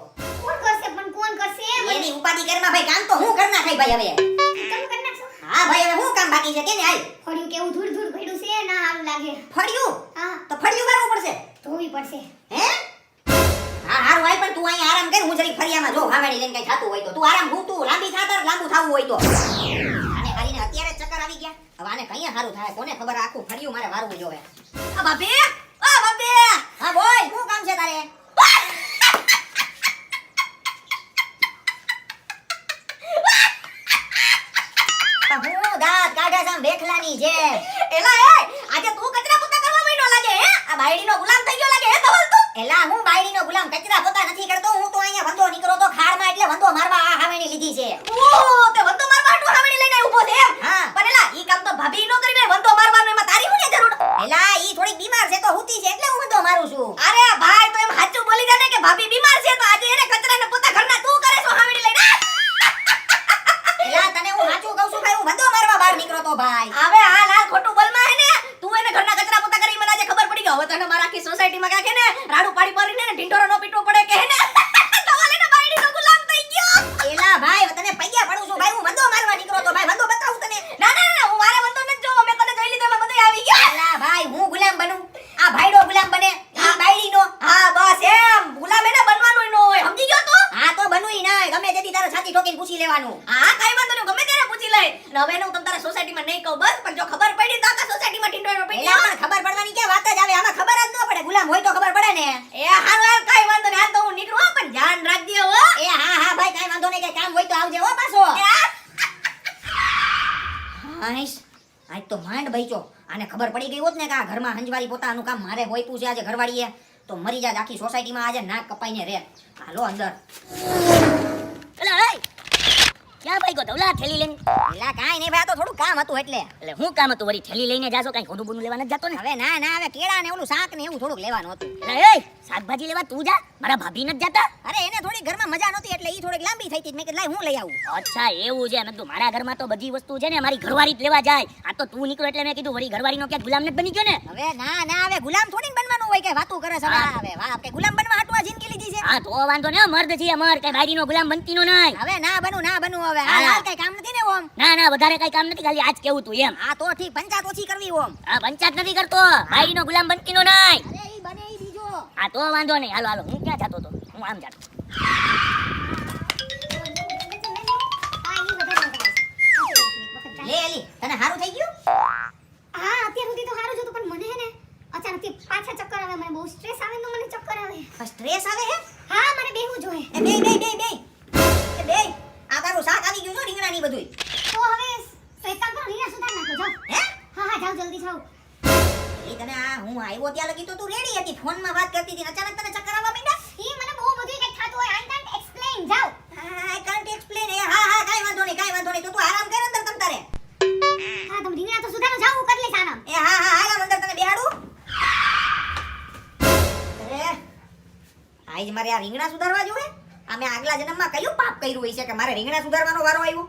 કોણ કરશે પણ કોણ કરશે એની ઉપાધિ કરમાં ભાઈ કામ તો હું કર નાખાય ભાઈ હવે. તમે કરી નાખશો હા ભાઈ, હવે હું કામ બાકી છે કે ને હાલ. ફળ્યું કેવું ધૂળ ધૂળ પડ્યું છે ના હારું લાગે ફળ્યું? હા તો ફળ્યું કરવું પડશે. ધોવી પડશે હે? હા હારું હાલ, પણ તું અહીંયા આરામ કર, હું જરી ફરિયામાં જો વાવેડી લઈને કઈ થાતું હોય તો. તું આરામ હું તું લાંબી થા તાર લાંબુ થાવું હોય તો. આને ખાલીને અત્યારે જ ચક્કર આવી ગયા. હવે આને કઈ હારું થાય કોને ખબર, આખું ફર્યું મારે વારવું જોવે. આ બાપે, આ બાપે. હા બોલ, શું કામ છે તારે? હું દાંત કાઢે છે આમ વેખલાની જેમ. એલા એ, આજે તું કચરા પોતા કરવા માંડ્યો લાગે હે? આ બાયડીનો ગુલામ થઈ ગયો લાગે હે ધવલ તું? એલા હું બાયડીનો ગુલામ કચરા પોતા નથી કરતો, હું તો અહીંયા વંદો નીકળો તો ખાડમાં એટલે વંદો મારવા આ હાવેણી લીધી છે. ઓહ, તે વંદો મારવા હાટુ હાવડી લઈને ઊભો છે એમ? હા. પણ એલા ઈ કામ તો ભાભી નો કરીને વંદો મારવાનું એમાં તારી શું જરૂર? એલા ઈ થોડીક બીમાર છે તો હુતી છે એટલે હું વંદો મારું છું. અરે ભાઈ તો એમ સાચું બોલી જા ને કે ભાભી બીમાર છે તો આજે એને કચરા ને પોતા ઘરના તું કરે છો હાવડી લઈને? એલા તને હું સાચું કહું છું ભાઈ, હું વંદો મારવા બહાર નીકળો તો ભાઈ. હવે આ લાલ ખોટું બોલમાં હે ને તું એને ઘરના કચરા પોતા કરી મને આજે ખબર પડી ગઈ. હવે તને મારા આખી સોસાયટીમાં કાકે ને રાડું પાડી પાડીને ને ઢીંઢોરો નો પીટવો પડે કે હે ને ધવલ એને બાયડીનો ગુલામ થઈ ગયો. એલા ભાઈ તને પૈયા પડું છું ભાઈ, હું વંદો મારવા નીકળો તો ભાઈ, વંદો બતાવું તને. ના ના ના હું મારે વંદો નથી જોવો, મેં તને જોઈ લીધો એમાં બધું આવી ગયો. એલા ભાઈ હું ગુલામ બનું, આ ભાઈડો ગુલામ બને, આ બાયડીનો. હા બસ એમ ગુલામ એને બનવાનું ન હોય, સમજી ગયો તું? હા તો બનુઈ ના, ગમે તેથી તારે છાતી ઠોકીને પૂછી લેવાનું. હા કઈ વાંધો નહીં, ગમે ત્યારે પૂછી લઈ. ને હવે હું તમ તારા સોસાયટીમાં નહીં કહું બસ, પણ જો ખબર પડી તો આખા સોસાયટીમાં ઢીંઢોરો એલા પીટ્યો. પણ ખબર પડવાની ક્યાં વાત જ આવે, આમાં ખબર જ ન પડે. ગુલામ હોય તો ખબર પડે ને. એ હારું હાલ કઈ વાંધો નહીં, હાલ તો હું નીકળું હો, પણ ધ્યાન રાખજે હો. એ હા હા ભાઈ કાઈ વાંધો નહીં, કઈ કામ હોય તો આવજે હો પાછો. હાઈશ, આજ તો માંડ બઈચો. આને ખબર પડી ગઈ હોત ને કે આ ઘરમાં હંજવારી પોતાનું કામ મારે હોઈતું છે આજે ઘરવાળીએ, તો મરી જાત આખી સોસાયટીમાં આજે નાક કપાઈને રે. હાલો અંદર. એલા એ ક્યાં ભાઈ ગો ધવલા થેલી લઈને? એલા કાઈ નહીં ભાઈ, આ તો થોડું કામ હતું એટલે. એટલે હું કામ હતું વળી થેલી લઈને જાશો, કાઈ ખોટું બોલું લેવા નથી જાતો ને? હવે ના ના, હવે કેળા ને ઓલું શાક ને એવું થોડુંક લેવાનું હતું. એલા એ શાકભાજી લેવા તું જા, મારા ભાભી નથી જાતા? અરે એને થોડી ઘરમાં મજા નહોતી એટલે ઈ થોડીક લાંબી થઈ હતી, મેં કીધું લાય હું લઈ આવું. અચ્છા એવું છે. મેં કીધું મારા ઘરમાં તો બધી વસ્તુ છે ને મારી ઘરવાળી જ લેવા જાય. આ તો તું નીકળો એટલે મેં કીધું વળી ઘરવાળીનો ક્યાંક ગુલામ નથી બની ગયો ને? હવે ના ના, હવે ગુલામ થોડી ને બનવાનું હોય કે વાતું કરે છે. હા. હવે વાહ, આપણે ગુલામ બનવા હાટુ આ જિંદગી લીધી છે. હા તો વાંધો ને, મર્દ છીએ મર્દ, કઈ બાયડીનો ગુલામ બનતી નો નહીં. હવે ના બનું હવે. હા. હાલ કઈ કામ નથી ને ઓમ. ના ના વધારે કઈ કામ નથી, ખાલી આજ કેવું તું એમ. આ તો ઠીક, પંચાયત ઓછી કરવી ઓમ. આ પંચાયત નથી કરતો, બાયડીનો ગુલામ બનતી નો નહીં. અરે ઈ બને ઈ બીજો. આ તો વાંધો નહીં, હાલો હાલો હું ક્યાં જાતો તો? હું આમ જાતો. લે એલી, તને હારું થઈ ગયું? હા અત્યાર સુધી તો સારું જ હતું પણ મને હે ને અચાનકથી પાછા ચક્કર આવે મને બહુ સ્ટ્રેસ આવે તો મને ચક્કર આવે સ્ટ્રેસ આવે હે? હા મને બેહવું જોઈએ એ બે આ તારું શાક આવી ગયું છો, રીંગણાની બધુંય. તો હવે તો એક કામ કરો રીના સુધાર નાખો જાઓ હે? હા હા જાઓ જલ્દી જાઓ એ તને આ હું આવ્યો ત્યાં લગી તો તું રેડી હતી, ફોનમાં વાત કરતી હતી, અચાનક તને ચક્કર આવવા માંડ્યા? ઈ મને બહુ બધું કંઈક થાતું હોય આઈ કાન્ટ એક્સપ્લેન જાઓ આઈ કાન્ટ એક્સપ્લેન. હા કાઈ વાંધો નહીં, તો તું આરામ કર અંદર તમ તારે. હા તમે રીના તો સુધારો જાઓ હું કરી લઈશ આરામ હા આરામ અંદર તને બેહાડું. અરે આજ મારે આ રીંગણા સુધારવા જોવે? આ મેં આગલા જન્મમાં કયું પાપ કર્યું હોય છે કે મારે રીંગણા સુધારવાનો વારો આવ્યો?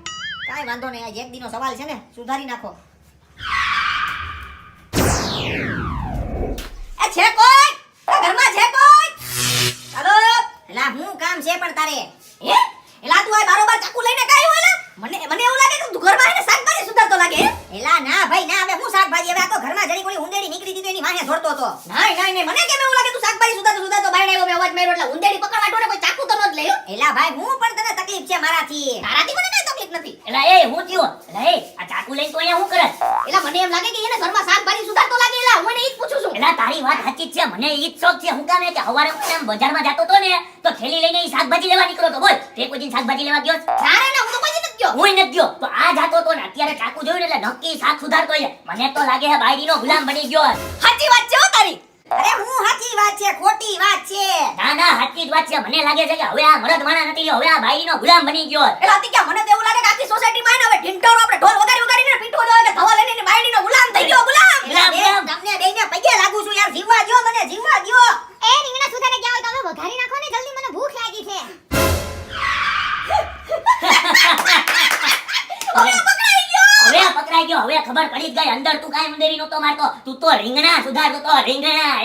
કાઈ વાંધો નહીં, આજ એક દીનો સવાલ છે ને, સુધારી નાખો. એ છે કોઈ? આ ઘરમાં છે છે પણ તારે હે એલા તું આ બારોબાર ચાકુ લઈને કાયો એલા મને એવું લાગે કે તું ઘરમાં એને શાકભાજી સુધારતો લાગે એલા ના ભાઈ ના હવે હું શાકભાજી હવે આ તો ઘરમાં જડી કોળી ઉંદેડી નીકળી દીધી એની વાહે ધોરતો હતો નહીં મને કેમ એવું લાગે તું શાકભાજી સુધારતો બાયણે આવ્યો મે અવાજ માર્યો એટલે ઉંદેડી પકડવા ટોને કોઈ ચાકુ તો ન જ લેયો એલા ભાઈ હું પણ તને તકલીફ છે મારાથી તારાથી મને કઈ તકલીફ નથી એલા એ હું થયો એલા એ આ ચાકુ લઈને તો અહીંયા હું કરે એલા મને એમ લાગે કે એને ઘરમાં શાકભાજી સુધારતો લાગે એલા હું એને ઈ જ પૂછું છું એલા તારી વાત સાચી જ છે મને ઈ જ શોખ છે હું કામ કે હવારે હું એમ બજારમાં જતો તો ને તો થેલી લઈને ઈ શાકભાજી લેવા નીકળ્યો તો બોલ તે કોઈ દિન શાકભાજી લેવા ગયો ના રે ના હું તો કોઈ નથી ગયો હું નથી ગયો તો આ જાતો તો ને અત્યારે ચાકુ જોયું ને એટલે નક્કી શાક સુધારતો છે મને તો લાગે હે બાયડીનો ગુલામ બની ગયો સાચી વાત છે હો તારી અરે હું સાચી વાત છે ખોટી વાત છે ના ના સાચી જ વાત છે મને લાગે છે કે હવે આ મરદ માણા નથી રહ્યો હવે આ બાયડીનો ગુલામ બની ગયો એલા અતિ કે મને તો એવું લાગે કે આખી સોસાયટીમાં એને હવે ઢીંઢોરો આપણે ઢોલ વગાડીને પીટવો જોઈએ કે ધવા લઈને બાયડીનો ગુલામ થઈ ગયો ગુલામ ગુલામ. તમને બેયને પગે લાગુ છું યાર જીવવા દ્યો મને જીવવા દ્યો એ રીંગણા સુધારે ગયા હોય તો હવે વઘારી નાખો ને જલ્દી મને ભૂખ લાગી છે હવે પકડાઈ ગયો હવે ખબર પડી જ ગઈ અંદર તું કાઈ મંદેરી નતો મારતો તું તો રીંગણા સુધારતો તો રીંગણા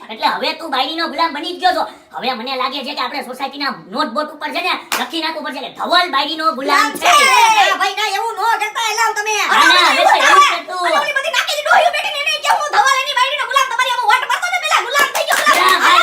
એટલે હવે તું બાયડીનો ગુલામ બની જ ગયો છો હવે મને લાગે છે કે આપણે સોસાયટીના નોટબોર્ડ ઉપર છે ને લખી નાખવું પડશે કે ધવલ બાયડીનો ગુલામ છે ના ભાઈ ના એવું નો કરતા એલાવ તમે ના, ના, હવે તો એવું જ કરતું. અને ઓલી બધી નાકેલી ડોહીઓ બેઠીને એને કે હું ધવા લઈને બાયડીનો ગુલામ તમારી આમાં વાટ મારતો ને પેલા ગુલામ થઈ ગયો ગુલામ હાલ.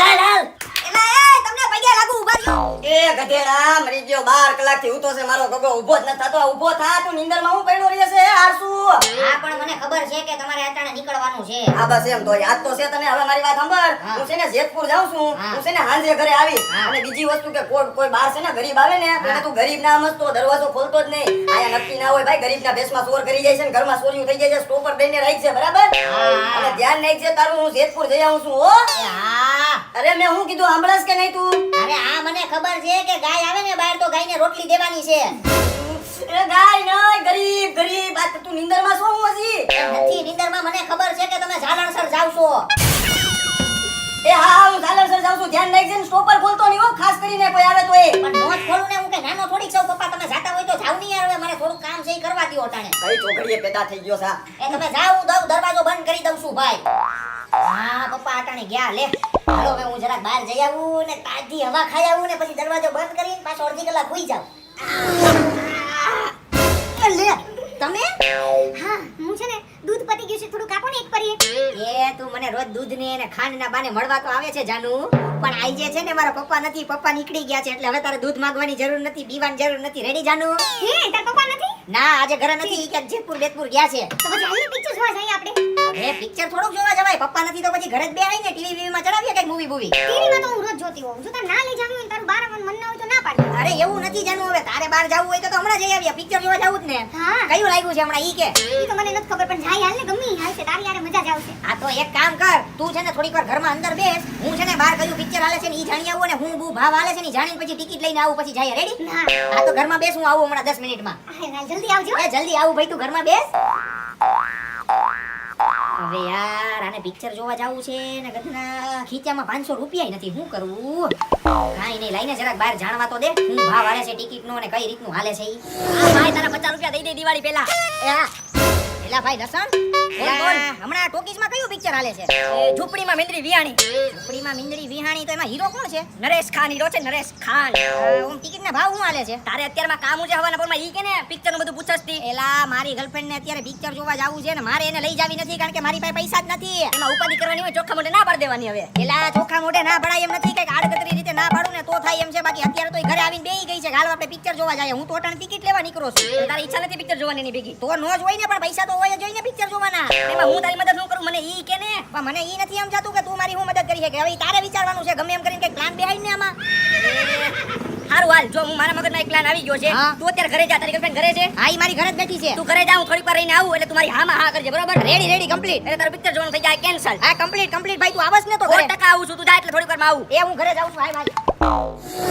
એલા એ તમને પગે લાગુ ઉભા રહ્યો એ ગધેડા મરી ગયો 12 કલાકથી ઉતો છે મારો ગગો ઊભો જ ન થતો ઊભો થા તું નીંદરમાં હું પડ્યો રહે છે આરસુ હા પણ મને ખબર છે કે તમારે અટાણે નીકળવાનું છે આ બસ એમ તો યાદ તો છે તને હવે મારી વાત સાંભળ હા. હું છે ને જેતપુર જાઉં છું હા. હું છે ને હાંજે ઘરે આવી હા. અને બીજી વસ્તુ કે કોઈ બહાર છે ને ગરીબ આવે ને હા. તો તું ગરીબ ના સમજતો દરવાજો ખોલતો જ નહીં આયા નક્કી ના હોય ભાઈ ગરીબના ભેસમાં ચોર કરી જાય છે ને ઘરમાં ચોરીઓ થઈ જાય છે સ્ટોપર દઈને રાખી છે બરાબર હા. અને ધ્યાન નાખજે તારું હું જેતપુર જઈ આવું છું હો એ હા અરે મેં હું કીધું સાંભળસ કે નહીં તું અરે આ મને ખબર છે કે ગાય આવે ને બહાર તો ગાયને રોટલી દેવાની છે એ ગાય નહીં ગરીબ ગરીબ આ તું નીંદરમાં શું હું હજી નથી નીંદરમાં મને ખબર છે કે તમે ઝાલણસર જાવ છો એ હા હું ઝાલરસર જાઉં છું ધ્યાન રાખજે ને સ્ટોપર ખોલતો નહીં હો ખાસ કરીને કોઈ આવે તો એ પણ નોટ ખોલું ને હું કે નાનો થોડીક સૌ પપ્પા તમે જાતા હોય તો જાવ નહીં યાર હવે મારે થોડું કામ છે ઈ કરવા દ્યો અટાણે કઈ છોકરીએ પેદા થઈ ગયો સા એ તમે જાવ દઉં દરવાજો બંધ કરી દઉં છું ભાઈ હા પપ્પા અટાણે ગયા લે હાલો હવે હું જરાક બહાર જઈ આવું ને તાજી હવા ખાઈ આવું ને પછી દરવાજો બંધ કરીને પાછો અડધી કલાક હુઈ જાવ લે તમે હા હું છે ને દૂધ પતી ગયું છે થોડું કાપો ને એક પરીએ એ તું મને રોજ દૂધ ને અને ખાંડ ના બાને મળવા તો આવે છે જાનુ પણ આઈ જે છે ને મારા પપ્પા નથી પપ્પા નીકળી ગયા છે એટલે હવે તારે દૂધ માંગવાની જરૂર નથી પીવાની જરૂર નથી રેડી જાનુ હે તાર પપ્પા નથી ના આજે ઘરે નથી ઈ ક્યાંક જેતપુર બેતપુર ગયા છે તો પછી હાલ પિક્ચર જોવા જઈએ આપણે એ પિક્ચર થોડુંક જોવા જવાય પપ્પા નથી તો પછી ઘરે જ બે આવીને ટીવી વીવી માં ચડાવીએ કઈક મૂવી બૂવી ટીવીમાં તો હું રોજ જોતી હોઉં જો તાર ના લઈ જાવું હોય ને તારું બાર મન ના હોય તો ના પાડજો અરે એવું નથી જાનુ હવે તારે બહાર જવું હોય તો હમણાં જઈ આવીએ પિક્ચર જોવા જવું જ ને હા કયું લાગ્યું છે હમણાં ઈ કે ઈ તો મને નથી ખબર પણ જાય હાલ ને ગમે ઈ હાલ છે તારી યારે મજા જ આવશે આ તો એક કામ કર તું છે ને થોડીક વાર ઘરમાં અંદર બેસ હું છે ને બહાર કયું પિક્ચર હાલે છે ને ઈ જાણી આવું ને હું બુ ભાવ હાલે છે ને ઈ જાણીને પછી ટિકિટ લઈને આવું પછી જઈએ રેડી ના આ તો ઘરમાં બેસ હું આવું હમણાં 10 મિનિટમાં હાલ જલ્દી આવજો એ જલ્દી આવું ભાઈ તું ઘરમાં બેસ હવે યાર આને પિક્ચર જોવા જાવું છે ને ગધના ખીચામાં 500 રૂપિયા નથી શું કરવું કાઈ નહીં લઈને જરાક બહાર જાણવા તો દે હું ભાવ હાલે છે ટિકિટ નો ને કઈ રીતનું હાલે છે ઈ ભાઈ તારા 50 રૂપિયા દઈ દે દિવાળી પહેલા એલા ભાઈ લસણ હમણાં ટોકીઝમાં કયું પિક્ચર હાલે છે ઝૂંપડીમાં મિંદરી વિયાણી ઝૂંપડીમાં મિંદરી વિહાણી તો એમાં હીરો કોણ છે નરેશ ખાન હીરો છે નરેશ ખાન ઓમ ટિકિટ ના ભાવ શું હાલે છે તારે અત્યારમાં કામ છે હવાના પોરમાં ઈ કે ને પિક્ચર નું બધું પૂછસતી એલા મારી ગર્લફ્રેન્ડ ને અત્યારે પિક્ચર જોવા જાવું છે ને મારે એને લઈ જાવી નથી કારણ કે મારી પાસે પૈસા જ નથી એમાં ઉપાધિ કરવાની હોય ચોખ્ખા મોઢે ના પાડી દેવાની હવે એલા ચોખા મોઢે ના પડાય એમ નથી કઈક આડકતરી રીતે ના પાડું ને તો થાય એમ છે બાકી અત્યારે તો ઈ ઘરે આવીને બેહી ગઈ છે હાલ આપણે પિક્ચર જોવા જાય હું તો અટાણે ટિકિટ લેવા નીકળો છું તો તારી ઈચ્છા નથી પિક્ચર જોવાની એની ભેગી તો નો જ હોય ને પણ પૈસા તો હોય જ હોય ને પિક્ચર જોવાના એમાં હું તારી મદદ શું કરું મને ઈ કે ને પણ મને ઈ નથી સમજાતું કે તું મારી હું મદદ કરી શકે હવે ઈ તારે વિચારવાનું છે ગમે એમ કરીને કઈક પ્લાન બેહાડ ને આમાં હારું હાલ જો હું મારા મગજમાં એક પ્લાન આવી ગયો છે હા. તું અત્યારે ઘરે જા તારી ગર્લફ્રેન્ડ ઘરે છે હા ઈ મારી ઘરે જ બેઠી છે તું ઘરે જા હું થોડીક વાર રહીને આવું એટલે તું મારી હામાં હા કરજે બરોબર રેડી રેડી કમ્પ્લીટ એટલે તારું પિક્ચર જોવાનું થઈ જાય કેન્સલ હા કમ્પ્લીટ કમ્પ્લીટ ભાઈ તું આવસ ને તો ઘરે 100% આવું છું તું જા એટલે થોડીક વારમાં આવું એ હું ઘરે જાઉં છું હાય ભાઈ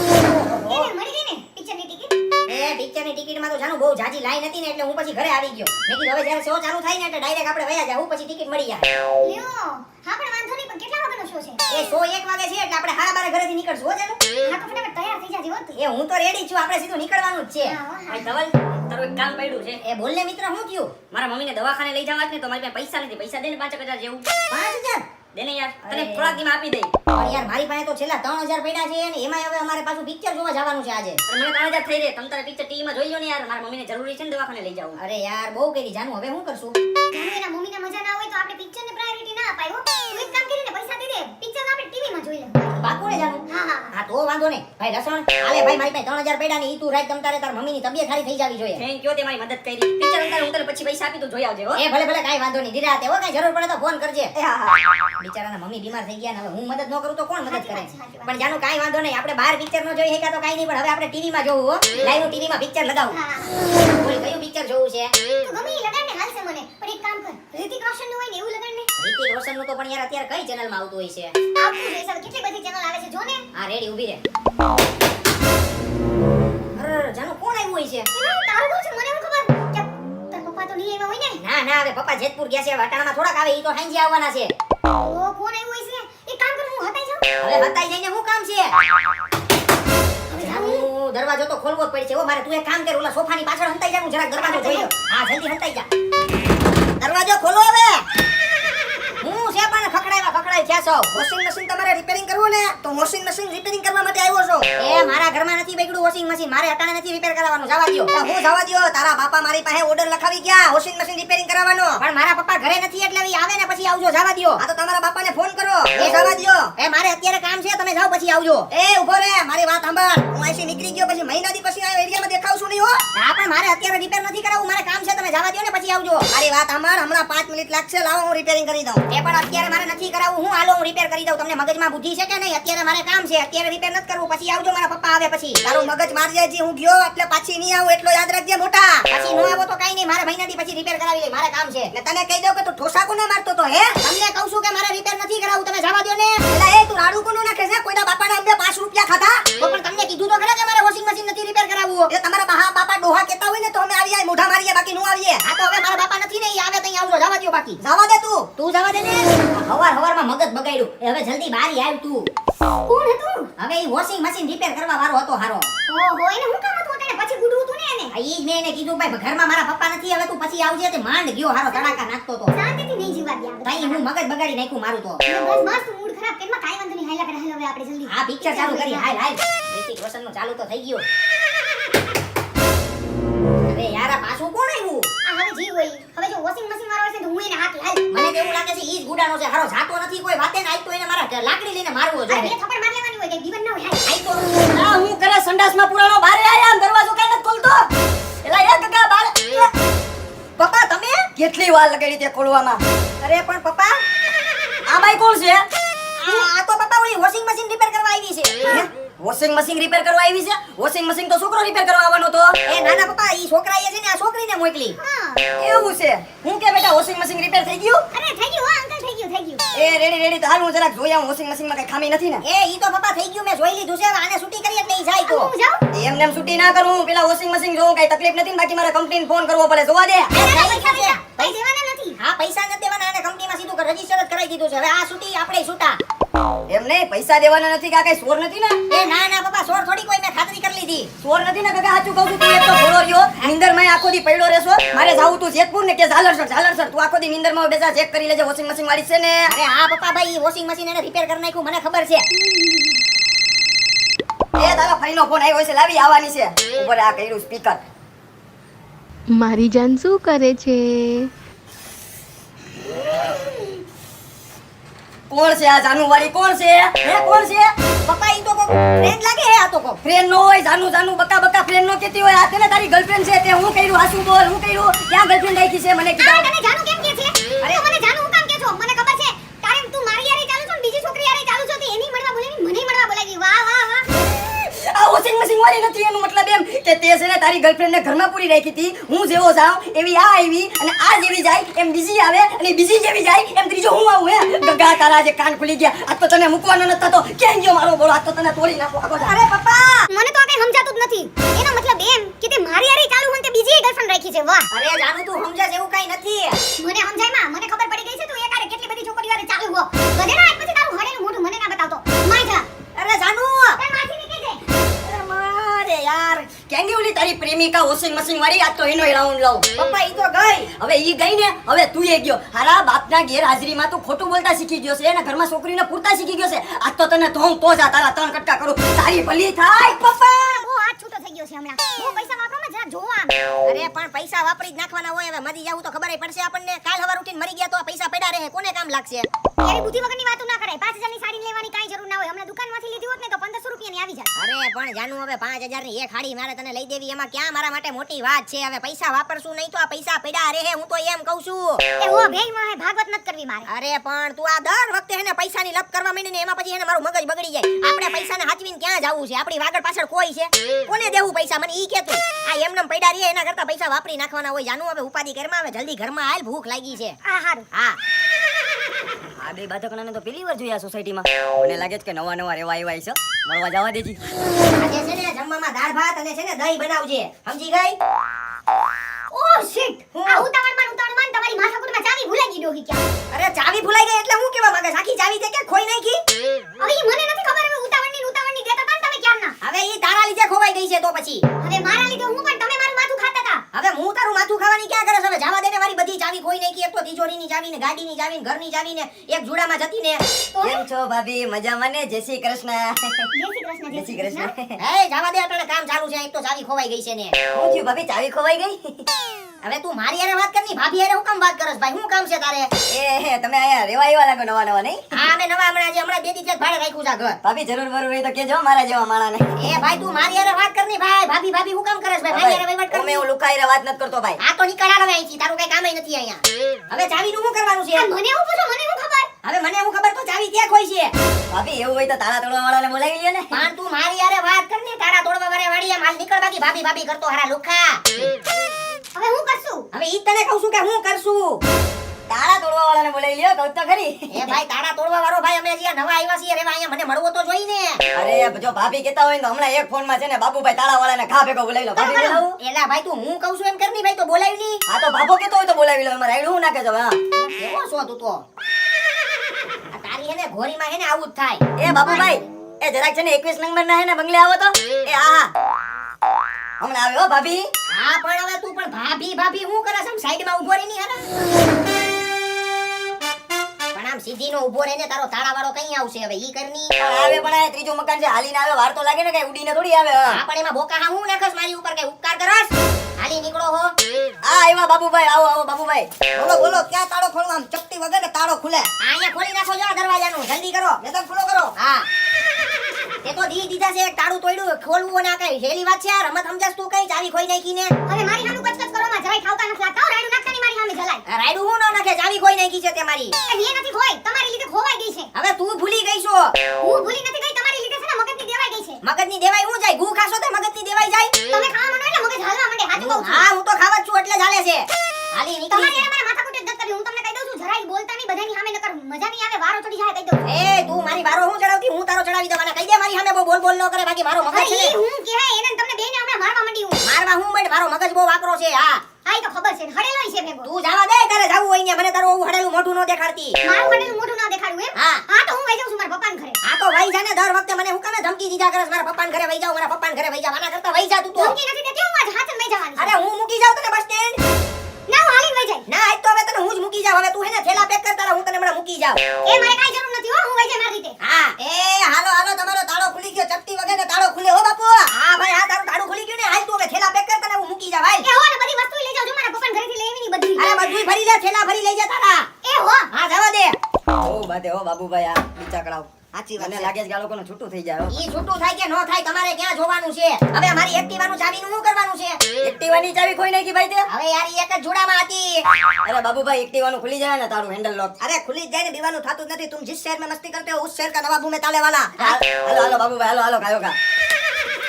એને મળી ગઈ ને પિક્ચરની ટિકિટ એ પિક્ચરની ટિકિટમાં તો જાનું બહુ જાજી લાઈન હતી ને એટલે હું પછી ઘરે આવી ગયો મેં કીધું હવે જ્યારે શો ચાલુ થાય ને એટલે ડાયરેક્ટ આપણે વયા જાવ પછી ટિકિટ મળી જાય લ્યો હા પણ વાંધો નહીં પણ કેટલા વાગ્યાનો શો છે એ શો 1 વાગે છે એટલે આપણે 12:30 ઘરેથી નીકળશું હો જાનું હા તો ફટાફટ તૈયાર થઈ જાજે હો તું એ હું તો રેડી છું આપણે સીધું નીકળવાનું જ છે હા, હા. ભાઈ ધવલ તારું એક કામ પડ્યું છે એ બોલ ને મિત્ર હું થયું મારા મમ્મીને દવાખાને લઈ જવા છે ને તો મારી પાસે પૈસા નથી પૈસા દે ને 5000 જેવું 5000 દે ને યાર તને અરે થોડાક દીમાં આપી દઈ. પણ યાર મારી પાસે તો છેલ્લા 3000 પડ્યા છે અને એમાંય હવે અમારે પાછું પિક્ચર જોવા જવાનું છે આજે. અને મને 3000 થઈ રહે. તમ તારે પિક્ચર ટીવીમાં જોઈ લો ને યાર. મારા મમ્મીને જરૂરી છે ને દવાખાને લઈ જાવું. અરે યાર બહુ કરી જાનું, હવે શું કરશું? જાનુ એના મમ્મીને મજા ના હોય તો આપણે પિક્ચરને પ્રાયોરિટી ના અપાય હો. તું એક કામ કરીને પૈસા દે દે, પિક્ચર આપણે ટીવીમાં જોઈ લેવું. પાકું ને જાનું? હા હા હા તો વાંધો નહીં. ભાઈ લસણ હાલે ભાઈ, મારી પાસે 3000 પડ્યા ને ઈ તું રાખ, તમ તારે તાર મમ્મીની તબિયત સારી થઈ જાવી જોઈએ. થેન્ક યુ તે મારી મદદ કરી. પિક્ચર અંતર હું તને પછી પૈસા આપી તું જોઈ આવજે હો. એ ભલે ભલે કાઈ વાંધો નહીં, ધીરે હાથે હો, કાઈ જરૂર પડે તો ફોન કરજે. એ હા હા. બિચારાના મમ્મી બીમાર થઈ ગયા ને હવે હું મદદ ન કરું તો કોણ મદદ કરે? સાચી વાત. પણ જાનું કાઈ વાંધો નહીં, આપણે બહાર પિક્ચર નો જોઈ શક્યા તો કાઈ નહીં, પણ હવે આપણે ટીવીમાં જોવું હો. લાઈવ ટીવીમાં પિક્ચર લગાવું. હા બોલ કયું પિક્ચર જોવું છે? તું ગમે ઈ લગાડ ને હાલશે મને, પણ એક કામ કર, ઋતિક રોશન નું હોય ને એવું લગાડ ને. રિતિક રોશન નું તો પણ યાર અત્યારે કઈ ચેનલ માં આવતું હોય છે? આવતું જ હશે, હવે કેટલી બધી ચેનલ આવે છે જો ને. હા રેડી ઊભી રહે. અરે જાનું કોણ આવ્યું હોય છે? એમાં તારું બોલ છે, મને શું ખબર કે તાર પપ્પા તો નહીં આવ્યા હોય ને. ના ના, હવે પપ્પા જેતપુર ગયા છે, વટાણામાં થોડાક આવે, ઈ તો સાંજે આવવાના છે. ઓ કોણ આવ્યું હોય છે? એક કામ કર, હું હતાઈ જાઉં. હવે હતાઈ જઈને શું કામ છે? જાનું દરવાજો તો ખોલવો જ પડશે. ઓ મારે તું એક કામ કર, ઓલા સોફાની પાછળ હંતાઈ જા, હું જરાક દરવાજો જોઈ લઉં. હા જલ્દી હંતાઈ જા. દરવાજો ખોલો હવે. હું છે પણ ખખડાઈ થયા છો. વોશિંગ મશીન તમારે રિપેરિંગ કરવું ને તો વોશિંગ મશીન રિપેરિંગ કરવા માટે આવ્યો છો. એ મારા ઘરમાં નથી બગડ્યું વોશિંગ મશીન, મારે અટાણે નથી રિપેર કરાવવાનું, જવા દ્યો. હું જવા દ્યો, તારા બાપા મારી પાસે ઓર્ડર લખાવી ગયા વોશિંગ મશીન રિપેરિંગ કરાવવાનો. પણ મારા પપ્પા ઘરે નથી એટલે ઈ આવે ને પછી આવજો, જવા દ્યો. આ તો તમારા બાપાને ફોન કરો, એ જવા દ્યો. એ મારે અત્યારે કામ છે, તમે જાઓ પછી આવજો. એ ઉભો રે, મારી વાત સાંભળ. હું અહીંથી નીકળી ગયો પછી મહિના દી પછી આ એરિયામાં દેખાવશું નહીં હો. હા પણ મારે અત્યારે રિપેર નથી કરાવવું, મારે કામ છે, તમે જવા દ્યો ને પછી આવજો. મારી વાત સાંભળ, હમણાં 5 મિનિટ લાગશે, લાવો હું રિપેરિંગ કરી દઉં. એ પણ અત્યારે મારે નથી કરાવવું, હું હાલો હું રિપેર કરી દઉં. તમને મગજમાં બુદ્ધિ છે કે નહીં? અત્યારે મારે કામ છે, અત્યારે રિપેર નથી કરવું, પછી આવજો મારા પપ્પા આવે પછી. તારું મગજ મારી જાય છે, હું ગયો એટલે પાછી નહીં આવું એટલો યાદ રાખજે મોટા. પછી નો આવો તો કાઈ નહીં, મારે મહિનાથી પછી રિપેર કરાવી લઈ, મારે કામ છે. ને તને કહી દઉં કે તું ઠોસા કોને મારતો તો હે? તમને કહું છું કે મારે રિપેર નથી કરાવવું, તમે જવા દ્યો ને. એલા એ તું રાડુ કોનો નાખે છે? કોઈના બાપાને અમને 5 રૂપિયા ખાધા? તો પણ તમને કીધું તો ખરા કે મારે વોશિંગ મશીન નથી રિપેર કરાવવું. એ તમારા બાપા ડોહા કહેતા હોય ને તો અમે આવીએ, મોઢા મારીએ, બાકી નો આવીએ. હા તો હવે મારા બાપા નથી ને, ઈ આવે તઈ આવજો, જવા દ્યો બાકી. જવા દે તું. તું જવા દે ને. હવારમાં મગજ બગાડ્યું. એ હવે જલ્દી બહાર આવ તું. કોણ હતું? હવે ઈ વોશિંગ મશીન રિપેર કરવા વાળો હતો હારો. ઓહો, એને હું કામ હતું અટાણે? પછી ગુડવું હતું ને એને. આ ઈ જ મેં એને કીધું ભાઈ ઘરમાં મારા પપ્પા નથી, હવે તું પછી આવજે. તે માંડ ગયો હારો, તડાકા નાખતો તો. શાંતિથી નહીં જીવા દે આપણે. તઈ હું મગજ બગાડી નાખ્યું મારું તો. બસ બસ તું મૂડ ખરાબ કેમાં કાઈ વાંધો નહીં, હાલ્યા કરે, હાલો હવે આપણે જલ્દી. આ પિક્ચર ચાલુ કરી, હાલ હાલ. રિતિક રોશન નું ચાલુ તો થઈ ગયું. અરે યાર આ પાછું કોણ આવ્યું? આ હવે જી હોય, હવે જો વોશિંગ મશીન વાળો હશે તો હું એને હાથ લાલ. મને તો એવું લાગે છે ઈ જ ગુડાનો છે હારો, જાતો નથી કોઈ વાતે ને. આઈ તો એને મારા લાકડી લઈને મારવો આ બે જોઈએ. થપ્પડ માર લેવાની હોય કે જીવન ન હોય. હાલ. આઈ તો આ હું કરે સંડાસમાં પુરાણો બારે આયા, દરવાજો કાઈ નથી ખોલતો. એલા એ ગગા બાર. પપ્પા તમે કેટલી વાર લગાડી તે ખોલવામાં? અરે પણ પપ્પા, આ બાઈ કોણ છે? આ તો પપ્પા ઓલી વોશિંગ મશીન રિપેર કરવા આવી છે. વોશિંગ મશીન રિપેર કરવા આવી છે? વોશિંગ મશીન તો છોકરો રિપેર કરવા આવવાનો તો. એ નાના પપ્પા ઈ છોકરાએ છે ને આ છોકરીને મોકલી. હા. એવું છે? હું કે બેટા વોશિંગ મશીન રિપેર થઈ ગયું? અરે થઈ ગયું હો અંકલ, થઈ ગયું, થઈ ગયું. એ રેડી તો હાલ હું જરાક જોઈ આવું, વોશિંગ મશીનમાં કઈ ખામી નથી ને? એ ઈ તો પપ્પા થઈ ગયું, મેં જોઈ લીધું છે. હવે આને છૂટી કરી એટલે ઈ જાય તો. હું જાઉં? એમને એમ છૂટી ના કરું, પેલા વોશિંગ મશીન જોઉં, કઈ તકલીફ નથી ને બાકી મારે કંપનીને ફોન કરવો પડે, જોવા દે. પૈસા દેવાના નથી. હા પૈસા નથી દેવાના, અને કંપનીમાં સીધું રજીસ્ટર જ કરાવી દીધું છે. હવે આ છૂટી આપણે છૂટા. એમ નહીં, પૈસા દેવાના નથી, કે આ કઈ ચોર નથી ને? એ ના ના પપ્પા, સોર થોડી કોઈ, મેં ખાતરી કરી લીધી. ચોર નથી ને કાકા, સાચું કહું છું. તું એક તો ઘોડો રહ્યો, નીંદરમાં આખો દી પડ્યો રહેશો. મારે જાવું તું જેતપુર ને કે ઝાલરસર. તું આખો દી નીંદરમાં બેસા, ચેક કરી લેજે વોશિંગ મશીન વાળી છે ને. અરે હા પપ્પા ભાઈ, ઈ વોશિંગ મશીન એને રિપેર કરી નાખ્યું, મને ખબર છે. એ તારા ભાઈનો ફોન આવ્યો છે, લાવી આવવાની છે. ઉપર આ કર્યું સ્પીકર. મારી જાન શું કરે છે? કોણ છે આ જાનુવાળી? કોણ છે? હે કોણ છે? પપ્પા ઈ તો કોક ફ્રેન્ડ લાગે હે. આ તો કોક ફ્રેન્ડ નો હોય, જાનુ બકા ફ્રેન્ડ નો કેતી હોય. આ તેને તારી ગર્લફ્રેન્ડ છે. તે હું કર્યું? હાસુ બોલ, હું કર્યું? ક્યાં ગર્લફ્રેન્ડ રાખી છે મને આ કીધા? તને જાનુ કેમ કે છે? અરે મને જાનુ હું કામ કે છો? મને ખબર છે. તારે તું મારી યારી ચાલુ છો ને બીજી છોકરી યારી ચાલુ છો, તો એની મળવા બોલાવી, મને મળવા બોલાવી. વાહ વાહ વાહ. આ વોશિંગ મશીન વાળી નથી. એનો મતલબ એમ કે તે છે ને તારી ગર્લફ્રેન્ડ ને ઘરમાં પૂરી રાખી હતી. હું જેવો જાઉં એવી આ આવી, અને આ જેવી જાય એમ બીજી આવે, અને બીજી જેવી જાય એમ ત્રીજો હું આવું. હે ગગા, તારા જે કાન ખુલી ગયા. આ તો તને મૂકવાનો ન થતો. કેમ ગયો મારો બોલો? આ તો તને તોડી નાખો આગો. અરે પપ્પા, મને તો આ કઈ સમજાતું જ નથી. એનો મતલબ એમ કે તે મારી યારી ચાલુ હોય ને તે બીજી ગર્લફ્રેન્ડ રાખી છે. વાહ. અરે જાનુ તું સમજાય એવું કઈ નથી. મને સમજાય માં, મને ખબર પડી ગઈ છે તું એકારે કેટલી બધી છોકરીઓ યારી ચાલુ હો. ગધેડા આજ પછી તારું હડેલું મોઢું મને ના બતાવતો. માય જા. અરે જાનુ, તાર માસી ની કે છે. અરે મારે યાર. કેંગી ઓલી તારી પ્રેમિકા વોશિંગ મશીન વાળી? આ તો એનો રાઉન્ડ લાવ. પપ્પા ઈ તો ગઈ. હવે ઈ ગઈ ને હવે તું એ ગયો હારા બાપના ગેરહાજરીમાં તું ખોટું બોલતા શીખી ગયો છે એના ઘરમાં છોકરીને પૂરતા શીખી ગયો છે આજ તો તને ધોમ તો જ આ તારા ત્રણ કટકા કરું તારી ભલી થાય પપ્પા બહુ હાથ છૂટો થઈ ગયો છે હમણાં બહુ પૈસા વાપરો જરા જોવો આમ અરે પણ પૈસા વાપરી જ નાખવાના હોય હવે મરી જાવું તો ખબર પડશે આપણને કાલ હવાર ઉઠીને મરી ગયા તો આ પૈસા પડ્યા રહે કોને કામ લાગશે એવી બુદ્ધિ વગરની વાતો ના કરાય 5000 ની સાડી લેવાની કાઈ જરૂર ના હોય હમણાં દુકાનમાંથી લીધી હોત ને તો 1500 રૂપિયાની આવી જાય અરે પણ જાનું હવે 5000 ની એક હાડી મારે તને લઈ દેવી એમાં ક્યાં મારા માટે મોટી વાત છે હવે પૈસા વાપરશું નહીં તો આ પૈસા પડ્યા રહે હું તો એમ કહું છું એ હો ભેઈ માં ભાગવત નત કરવી મારે અરે પણ તું આ દર વખતે હેને પૈસાની લપ કરવા માંડી ને એમાં પછી હેને મારું મગજ બગડી જાય આપણે પૈસાને હાચવીને ક્યાં જાવું છે આપણી વાગડ પાછળ કોઈ છે કોને દેવું પૈસા મને ઈ કે તું આ એમનેમ પડ્યા રહે એના કરતા પૈસા વાપરી નાખવાના હોય જાનું હવે ઉપાધિ ઘરમાં હવે જલ્દી ઘરમાં હાલ ભૂખ લાગી છે આ હારું હા આ બે બાધકણાને તો પેલી વાર જોયા સોસાયટીમાં મને લાગે છે કે નવા નવા રેવા આવ્યા છે મળવા જવા દેજી આજે છે ને જમવામાં દાળ ભાત અને છે ને દહીં બનાવજે સમજી ગઈ ઓ શિટ આ ઉતાવળમાં તમારી માથાકૂટમાં ચાવી ભૂલાઈ ગઈ ડોહી ક્યાં અરે ચાવી ભૂલાઈ ગઈ એટલે હું કેવા માંગે આખી ચાવી તે કે ખોઈ નાખી હવે ઈ મને નથી ખબર હવે ઉતાવળની દેતા તા ને તમે ક્યાં ના હવે ઈ તારા લીધે ખોવાઈ ગઈ છે તો પછી હવે મારા લીધે હું પણ તમે મારું માથું ખાતા તા હવે હું તારું માથું ખાવાની ક્યાં કરે છે હવે જવા દે ને મારી બધી ચાવી ખોઈ નાખી એક તો તિજોરીની ચાવી ને ગાડીની ચાવી ને ઘરની ચાવી ને એક જોડામાં જતી ને કેમ છો ભાભી મજામાં ને જય શ્રી કૃષ્ણ જય શ્રી કૃષ્ણ હે જવા દે અટણે કામ ચાલુ છે એક તો ચાવી ખોવાઈ ગઈ છે ને હું થયું ભાભી ચાવી ખોવાઈ ગઈ હવે તું મારી હારે વાત કરની ભાભી હારે હું કામ વાત કરસ ભાઈ હું કામ છે તારે એ તમે અહીંયા રેવા આવ્યા લાગો નવા નવા નહીં હા અમે નવા હમણાં બે દિવસ ભાડે રાખ્યું છે ઘર ભાભી જરૂર બરું હોય તો કેજો મારા જેવા માણાને એ ભાઈ તું મારી હારે વાત કરની ભાઈ ભાભી હું કામ કરસ ભાઈ મારી હારે વહીવટ અમે કર હું લુકાઈને વાત નથી કરતો ભાઈ આ તો નીકળ આવે અહીંથી તારું કઈ કામ નથી અહીંયા હવે ચાવીનું શું કરવાનું છે મને એવું પૂછો મને શું ખબર હવે મને હું ખબર તો ચાવી ક્યાં ખોઈ છે ભાભી એવું હોય તો તાળા તોડવા વાળાને બોલાવી લ્યો ને પણ તું મારી હારે વાત કરની તારા તોડવા વાળે વાળી માલ નીકળ બાકી ભાભી કરતો હારા લુખા હવે હું કરશું હવે ઈ તને કહું છું કે હું કરશું તાળા તોડવા વાળાને બોલાવી લ્યો કહું તો ખરી એ ભાઈ તારા તોડવા વાળો ભાઈ અમે જ્યાં નવા આવ્યા છીએ રેવા અહીંયા મને મળવો તો જોઈ ને અરે જો ભાભી કહેતા હોય ને તો હમણાં એક ફોનમાં છે ને બાબુભાઈ તાળા વાળાને ઘા ભેગો બોલાવી લો ભાભી બોલાવું એલા ભાઈ તું હું કહું છું એમ કરની ભાઈ તો બોલાવી ની હા તો બાબો કહેતો હોય તો બોલાવી લો એમાં રાયડું હું નાખે છો હા કેવો છો તું તો આ તારી હેને ઘોરીમાં હેને આવું જ થાય એ બાબુભાઈ એ જરાક છે ને 21 નંબર ના હે ને બંગલે આવો તો એ હા હમણાં આવ્યો ભાભી હા પણ હવે તું પણ ભાભી હું કરે છે સાઈડમાં ઊભો રહી ની હારા પણ આમ સીધી નો ઊભો રહીને તારો તાળા વાળો કઈ આવશે હવે ઈ કરની પણ આવે પણ આ ત્રીજું મકાન છે હાલીને આવે વાર તો લાગે ને કઈ ઉડીને થોડી આવે હા હા પણ એમાં બોકા હા હું નાખસ મારી ઉપર કઈ ઉપકાર કરસ હાલી નીકળો હો આવ્યા બાબુભાઈ આવો બાબુભાઈ બોલો ક્યાં તાળો ખોલવા આમ ચપટી વગર ને તાળો ખુલે અહીંયા ખોલી નાખો જો દરવાજાનું જલ્દી કરો નતર ખુલ્લો કરો હા તે તો દીધા છે એક તાળું તોડ્યું ખોલવું ના કઈ હેલી વાત છે આ રમત સમજાસ તું કઈ ચાવી ખોઈ નાખી ને હવે મારી સામે કચકચ કરવામાં જરાય ઠાવકા નથી લાગતા હો, રાયડું નાખતાની મારી સામે જલાય આ રાયડું હું ન નાખે ચાવી ખોઈ નાખી છે તે મારી એ મેં નથી ખોઈ તમારી લીધે ખોવાઈ ગઈ છે હવે તું ભૂલી ગઈ છો હું ભૂલી નથી ગઈ તમારી લીધે છે ને મગજની દેવાઈ ગઈ છે મગજની દેવાઈ હું જાય ઘૂ ખાશો તો મગજની દેવાઈ જાય તમે ખાવા માંડો એટલે મગજ હાલવા માંડે સાચું કહું છું હા હું તો ખાવા જ છું એટલે ચાલે છે હાલી તમારી નીકળી એને મારા માથાકૂટ જ કરવી હું તમને કહી દઉં છું જરાય બોલતા નહીં બધાની સામે નકર મજા નહીં આવે વારો ચડી જાય કહી દઉં એ તું મારી વારો હું ચડાવતી હું તારો ચડાવી દઉં અને કહી દે મારી સામે બહુ બોલ ન કરે બાકી મારો મગજ અરે છે ઈ હું કહે એને ને તમને બેને હમણાં મારવા માંડી હું મારવા હું બેઠ મારો મગજ બહુ વાકરો છે હા આ ઈ તો ખબર છે હડેલોય છે ભેગો તું જવા દે તારે જાવું હોય ને મને તારું હડેલું મોઢું ન દેખાડતી મારું હડેલું મોઢું ના દેખાડું એમ હા. હા તો હું વઈ જાઉં છું મારા પપ્પાના ઘરે આ તો વઈ જા ને દર વખતે મને હું કાને ધમકી દીધા કરસ મારા પપ્પાના ઘરે વઈ જાવ મારા પપ્પાના ઘરે વઈ જાવ આના કરતા વઈ જા તું તો ધમકી નથી દેતી હું આજ હાથે લઈ જવાની છું. અરે હું મૂકી જાઉં તને બસ સ્ટેન્ડ ના હું હાલીને વઈ જાય ના આજ તો હવે તને હું જ મૂકી જાઉં હવે તું હે ને થેલા પેક કર તારા હું તને હમણાં મૂકી જાઉં એ મારે કાઈ જરૂર નથી હો હું વઈ જાય મારી રીતે હા એ હાલો તમારો તાળો ખુલી ગયો ચપટી વગર ને તાળો ખુલે હો બાપુ હા ભાઈ હા તારું તાળું ખુલી ગયું ને હાલ તું હવે થેલા પેક કર તને હું મૂકી જાઉં ભાઈ એ હો ને બધી વસ્તુ લઈ જાવ જો મારા પપ્પાના ઘરેથી લઈ આવીની બધી અરે બધુંય ભરી લે થેલા ભરી લઈ જા તારા એ હો હા જવા દે ઓ બાતે હો બાબુભાઈ આ બિચાકડાઓ સાચી વાત મને છે. લાગે છે કે આ લોકોનું છૂટું થઈ જાય હો. ઈ છૂટું થાય કે ન થાય તમારે ક્યાં જોવાનું છે હવે મારી એક્ટિવાનું ચાવીનું શું કરવાનું છે એક્ટિવાની ચાવી ખોઈ નાખી ભાઈ તે હવે યાર ઈ એક જ જોડામાં હતી અરે બાબુભાઈ એક્ટિવાનું ખુલી જાય ને તારું હેન્ડલ લોક અરે खुली जाए ने दीवानो थातु नहीं तुम जिस शहर में मस्ती करते हो उस शहर का नवाब हूं मैं ताले वाला હાલો બાબુભાઈ હાલો કાયો કા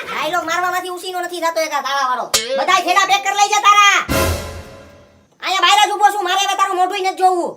ડાયલોગ મારવામાંથી ઉસીનો નથી થતો એક આ તાળા વાળો બધાય થેલા પેક કરી લઈ જા તારા અહીંયા બહાર જ ઊભો છું મારે હવે તારું મોઢું નથી જોવું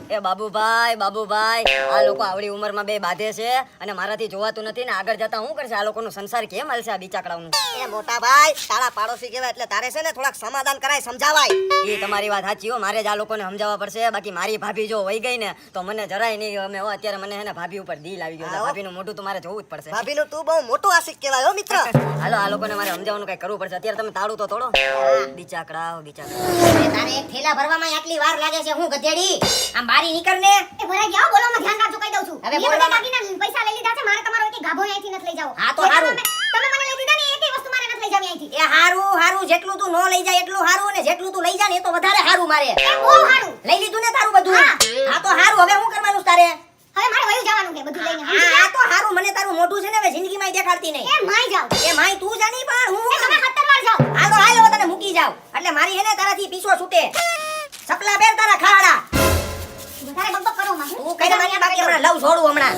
એ બાબુભાઈ આ લોકો આવડી ઉંમરમાં બે બાધે છે અને મારાથી જોવાતું નથી ને આગળ જતા હું કરશે આ લોકોનો સંસાર કેમ હાલશે આ બિચાકડાઓનું? એ મોટા ભાઈ તારા પાડોશી કહેવાય એટલે તારે છે ને થોડાક સમાધાન કરાય સમજાવાય. એ તમારી વાત સાચી હો, મારે જ આ લોકોને સમજાવવા પડશે. બાકી મારી ભાભી જો વહી ગઈ ને તો મને જરાય નહીં ગમે હો. અત્યારે મને હે ને ભાભી ઉપર દિલ આવી ગયો. ભાભીનું મોઢું તો મારે જોવું જ પડશે. ભાભીનું તું બહુ મોટું આશિક કહેવાય હો મિત્ર. હાલો આ લોકોને મારે સમજાવવાનું કઈ કરવું પડશે. અત્યારે તમે તાળું તો તોડો. બિચાકડાઓ. એ તારે એક થેલા ભરવામાં આટલી વાર લાગે છે હું ગધેડી? આમ બારી નીકળ ને. એ ભરાઈ ગયા હો, બોલવામાં ધ્યાન રાખજો, કહી દઉં છું. હવે એ બધા બોલવામાં- દાગીના પૈસા લઈ લીધા છે, મારે તમારો એકેય ગાભો અહીંથી નથી લઈ જાવો. હા તો જે હારું. તમે મને લઈ દીધા ને એકેય વસ્તુ મારે નથી લઈ જાવી અહીંથી. એ હારું જેટલું તું નો લઈ જાય એટલું હારું ને જેટલું તું લઈ જા ને એ તો વધારે હારું મારે. એ બહુ હારું. લઈ લીધું ને તારું બધું? હા. હા તો હારું. હવે હું કરવાનું છે તારે? હવે મારે વયું જવાનું છે બધું લઈને. આ તો હારું. મને તારું મોઢું છે ને હવે જિંદગીમાં દેખાડતી નહીં. એ માય જાવ. એ માય તું જાની પણ હું એ તમે 17 વાર જાવ. હાલ તો હાલ હવે તને મૂકી જાવ એટલે મારી હેને તારાથી પીછો છૂટે. સપલા બેર તારા ખાડા. વધારે બકબક કરો માં. તું કઈ મારી બાકી હમણાં લવ છોડું હમણાં.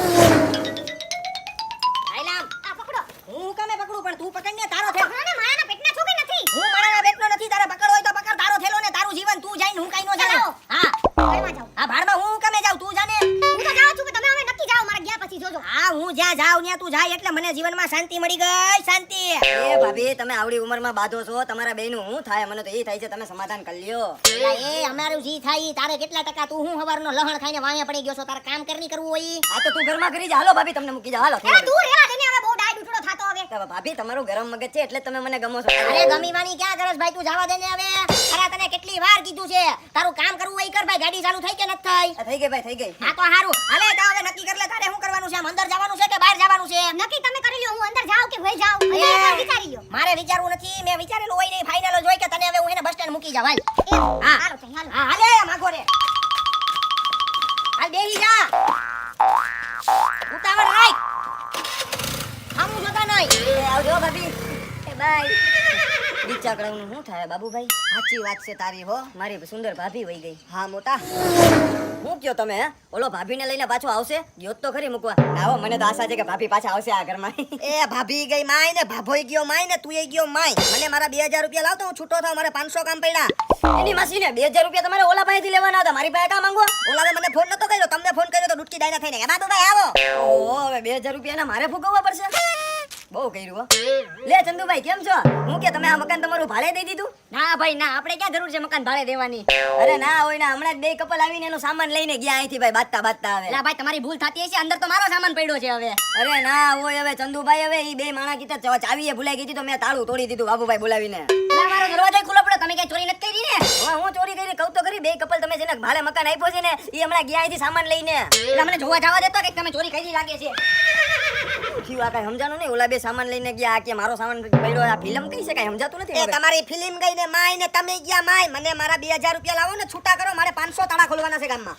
આયલામ આ પકડો. હું કમે પકડું પણ તું પકડ ને તારો થેલો. પકડો ને, માયાના પેટના છો કે નથી? હું મારાના બેટનો નથી. તારે પકડ હોય તો પકડ. તારો થેલો ને તારું જીવન તું જાઈને હું કાઈ નો જાણે. ચલાવો. હા ભાડમાં જાવ. આ ભાડમાં હું કમે જાઉં તું જાને. હું તો જાઉં છું કે તમે હવે નક્કી જાઓ, મારા ગયા પછી જોજો. હા હું જ્યાં જાઉં ત્યાં તું જાય એટલે મને જીવનમાં શાંતિ મળી ગઈ. શાંતિ. એ ભાભી તમે આવડી ઉંમરમાં બાધો છો, તમારા બેયનું હું થાય? મને તો એ થાય છે તમે સમાધાન કરી લ્યો. એલા એ અમારું જી થાય ઈ તારે કેટલા ટકા? તું હું હવારનો લહણ ખાઈને વાયા પડી ગયો છો. તારે કામ કરની કરવું હોય. આ તો તું ઘરમાં કરી જા. હાલો ભાભી તમને મૂકી જા. હાલો એ દૂર રહેવા દે ને, હવે બહુ ડાય ડૂટડો થાતો હવે. ભાભી તમારું ગરમ મગજ છે એટલે તમે મને ગમો છો. અરે ગમીવાની ક્યાં ગરજ ભાઈ? તું જવા દે ને હવે. અરે તને કેટલી વાર કીધું છે તારું કામ કરવું હોય ઈ કર ભાઈ. ગાડી ચાલુ થઈ કે નથી થઈ? આ થઈ ગઈ ભાઈ, થઈ ગઈ. હા તો હારું. હાલે તો હવે નક્કી કર લે તારે શું કરવાનું છે. આમ અંદર જવાનું છે કે બહાર જવાનું છે? નક્કી તમે કરી લ્યો, હું અંદર જાઉં કે વઈ જાઉં. અને એકવાર વિચારી લ્યો. મારે વિચારવું નથી. મેં વિચારેલું હોય નહીં. ફાઇનલ જ હોય કે તને હવે હું એને બસ સ્ટેન્ડ મૂકી જાવ. હાલ એ હા. હાલો તઈ હાલો. હા હાલે માગો રે. હાલ બેહી જા. ઉતાવળ રાખ. આમું જોતા નહીં. એ આવજો ભાભી. એ બાય. બિચાકડાનું શું થાય બાબુભાઈ? સાચી વાત છે તારી હો. મારી સુંદર ભાભી વહી ગઈ. હા મોટા. હું કયો તમે હે? ઓલો ભાભીને લઈને પાછો આવશે? ગયોત તો ખરી મૂકવા. આવો મને તો આશા છે કે ભાભી પાછા આવશે આ ઘરમાં. એ ભાભી ગઈ માય ને ભાભોઈ ગયો માય ને તુંય ગયો માય. મને મારા 2000 રૂપિયા લાવતો હું છૂટો થાવ. મારે 500 કામ પડ્યા. એની માસીને 2000 રૂપિયા તમારે ઓલા પાસેથી લેવાના હતા. મારી પાસે કા માંગો? ઓલાવે મને ફોન નતો કર્યો. તમને ફોન કર્યો તો ડૂટકી ડાયના થઈને કે બાબુભાઈ આવો. ઓહો હવે 2000 રૂપિયાના મારે ફૂકવવા પડશે. બહુ કર્યું હો. લે ચંદુભાઈ કેમ છો? હું કે તમે આ મકાન તમારું ભાડે દઈ દીધું? ના ભાઈ ના, આપણે ક્યાં જરૂર છે મકાન ભાડે દેવાની. અરે ના હોય ને, હમણાં જ બે કપલ આવીને એનો સામાન લઈને ગયા અહીંથી ભાઈ બાતતા આવે. લા ભાઈ તમારી ભૂલ થતી હશે. અંદર તો મારો સામાન પડ્યો છે હવે. અરે ના હોય હવે ચંદુભાઈ. હવે ઈ બે માણા કીધા ચાવીએ ભૂલાઈ ગઈ હતી તો મેં તાળું તોડી દીધું બાબુભાઈ બોલાવીને. લા મારો દરવાજો ખુલ્લો પડ્યો. તમે કઈ ચોરી નથી કરી ને? હવે હું ચોરી કરી કહું તો ખરી. બે કપલ તમે જેને ભાડે મકાન આપ્યો છે ને ઈ હમણાં ગયા અહીંથી સામાન લઈને. લા મને જોવા જવા દેતો કે તમે ચોરી કરી લાગે છે. થયું આ કઈ સમજાનું નહીં. ઓલા બે સામાન લઈને ગયા કે મારો સામાન પડ્યો. આ ફિલ્મ કઈ છે કઈ સમજાતું નથી એ હવે. તમારી ફિલ્મ ગઈ ને માય ને તમે ગયા માય. મને મારા 2000 રૂપિયા લાવો ને છૂટા કરો. મારે 500 તાળા ખોલવાના છે ગામમાં.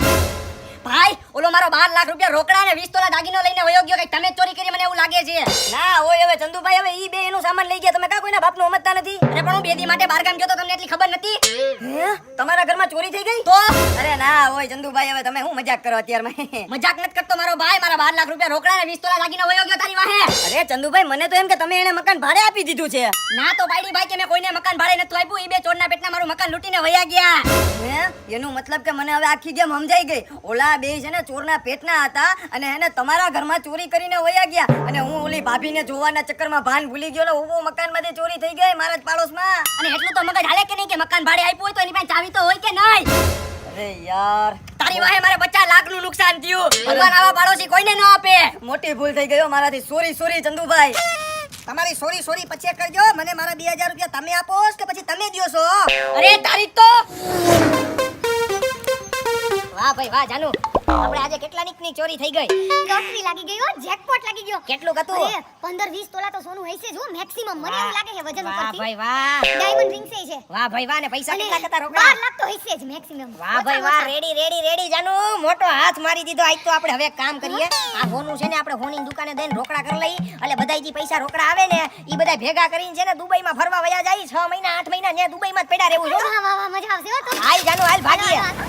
ભાઈ ઓલો મારો 12 લાખ રૂપિયા રોકડા ને 20 તોલા દાગીનો લઈને વયો ગયો. કઈ તમે જ ચોરી કરી મને એવું લાગે છે. ના હોય હવે ચંદુભાઈ. હવે ઈ બે એનું સામાન લઈ ગયા. તમે કા કોઈના બાપનું સમજતા નથી? અરે પણ હું 2 દી માટે બહાર ગામ ગયો તો તમને એટલી ખબર નથી? હે તમારા ઘરમાં ચોરી થઈ ગઈ? તો અરે ના હોય ચંદુભાઈ. હવે તમે હું મજાક કરો અત્યારમાં? મજાક નથી કરતો મારો ભાઈ. મારા 12 લાખ રૂપિયા રોકડા ને 20 તોલા દાગીનો વયો ગયો તારી વાહે. અરે ચંદુભાઈ મને તો એમ કે તમે એને મકાન ભાડે આપી દીધું છે. ના તો બાયડી ભાઈ કે મેં કોઈને મકાન ભાડે નથી આપ્યું. ઈ બે ચોરના પેટના મારું મકાન લૂટીને વયા ગયા. હે એનું મતલબ કે મને હવે આખી ગેમ સમજાઈ ગઈ. ઓલા બે છે ને ચોરના પેટના હતા અને એને તમારા ઘરમાં ચોરી કરીને વયા ગયા. અને હું ઓલી ભાભીને જોવાના ચક્કરમાં ભાન ભૂલી ગયો ને ઊભો મકાનમાંથી ચોરી થઈ ગઈ મારા જ પાડોશમાં. અને એટલું તો મગજ હાલે કે નહીં કે મકાન ભાડે આપ્યું હોય તો એની પાસે ચાવી તો હોય કે નહીં? અરે યાર તારી વાહે મારે 50 લાખનું નુકસાન થયું. ભગવાન આવા પાડોશી કોઈને ન આપે. મોટી ભૂલ થઈ ગઈ હો મારાથી. સોરી ચંદુભાઈ. તમારી સોરી પછી કરજો. મને મારા 2000 રૂપિયા તમે આપો કે પછી તમે દ્યો છો? અરે તારી તો વાહ ભાઈ વાહ જાનુ. આપણે આજે કેટલાની ચોરી થઈ ગઈ? લોટરી લાગી ગઈ હો, જેકપોટ લાગી ગયો. કેટલું હતું? અરે 15-20 તોલા તો સોનું હશે જો મેક્સિમમ. મને એવું લાગે છે વજન વાહ ઉપરથી. ભાઈ વાહ. ડાયમંડ રિંગ છે. વાહ ભાઈ વાહ. ને પૈસા અને કેટલા હતા 12 રોકડા? લાખ તો હશે જ મેક્સિમમ. વાહ ભાઈ વાહ. રેડી જાનુ. મોટો હાથ મારી દીધો. આજ તો આપણે હવે એક કામ કરીએ. આ હોનું છે ને આપણે હોની દુકાને દઈને રોકડા કરી લઈ. એટલે બધાય જે પૈસા રોકડા આવે ને ઈ બધાય ભેગા કરીને છે ને દુબઈમાં ફરવા વયા જાય. 6 મહિના 8 મહિના ત્યાં દુબઈમાં જ પડ્યા રહેવું જો. વાહ વાહ વાહ, મજા આવશે હો તો. હાલ જાનુ હાલ ભાગીએ. વાહ, વાહ.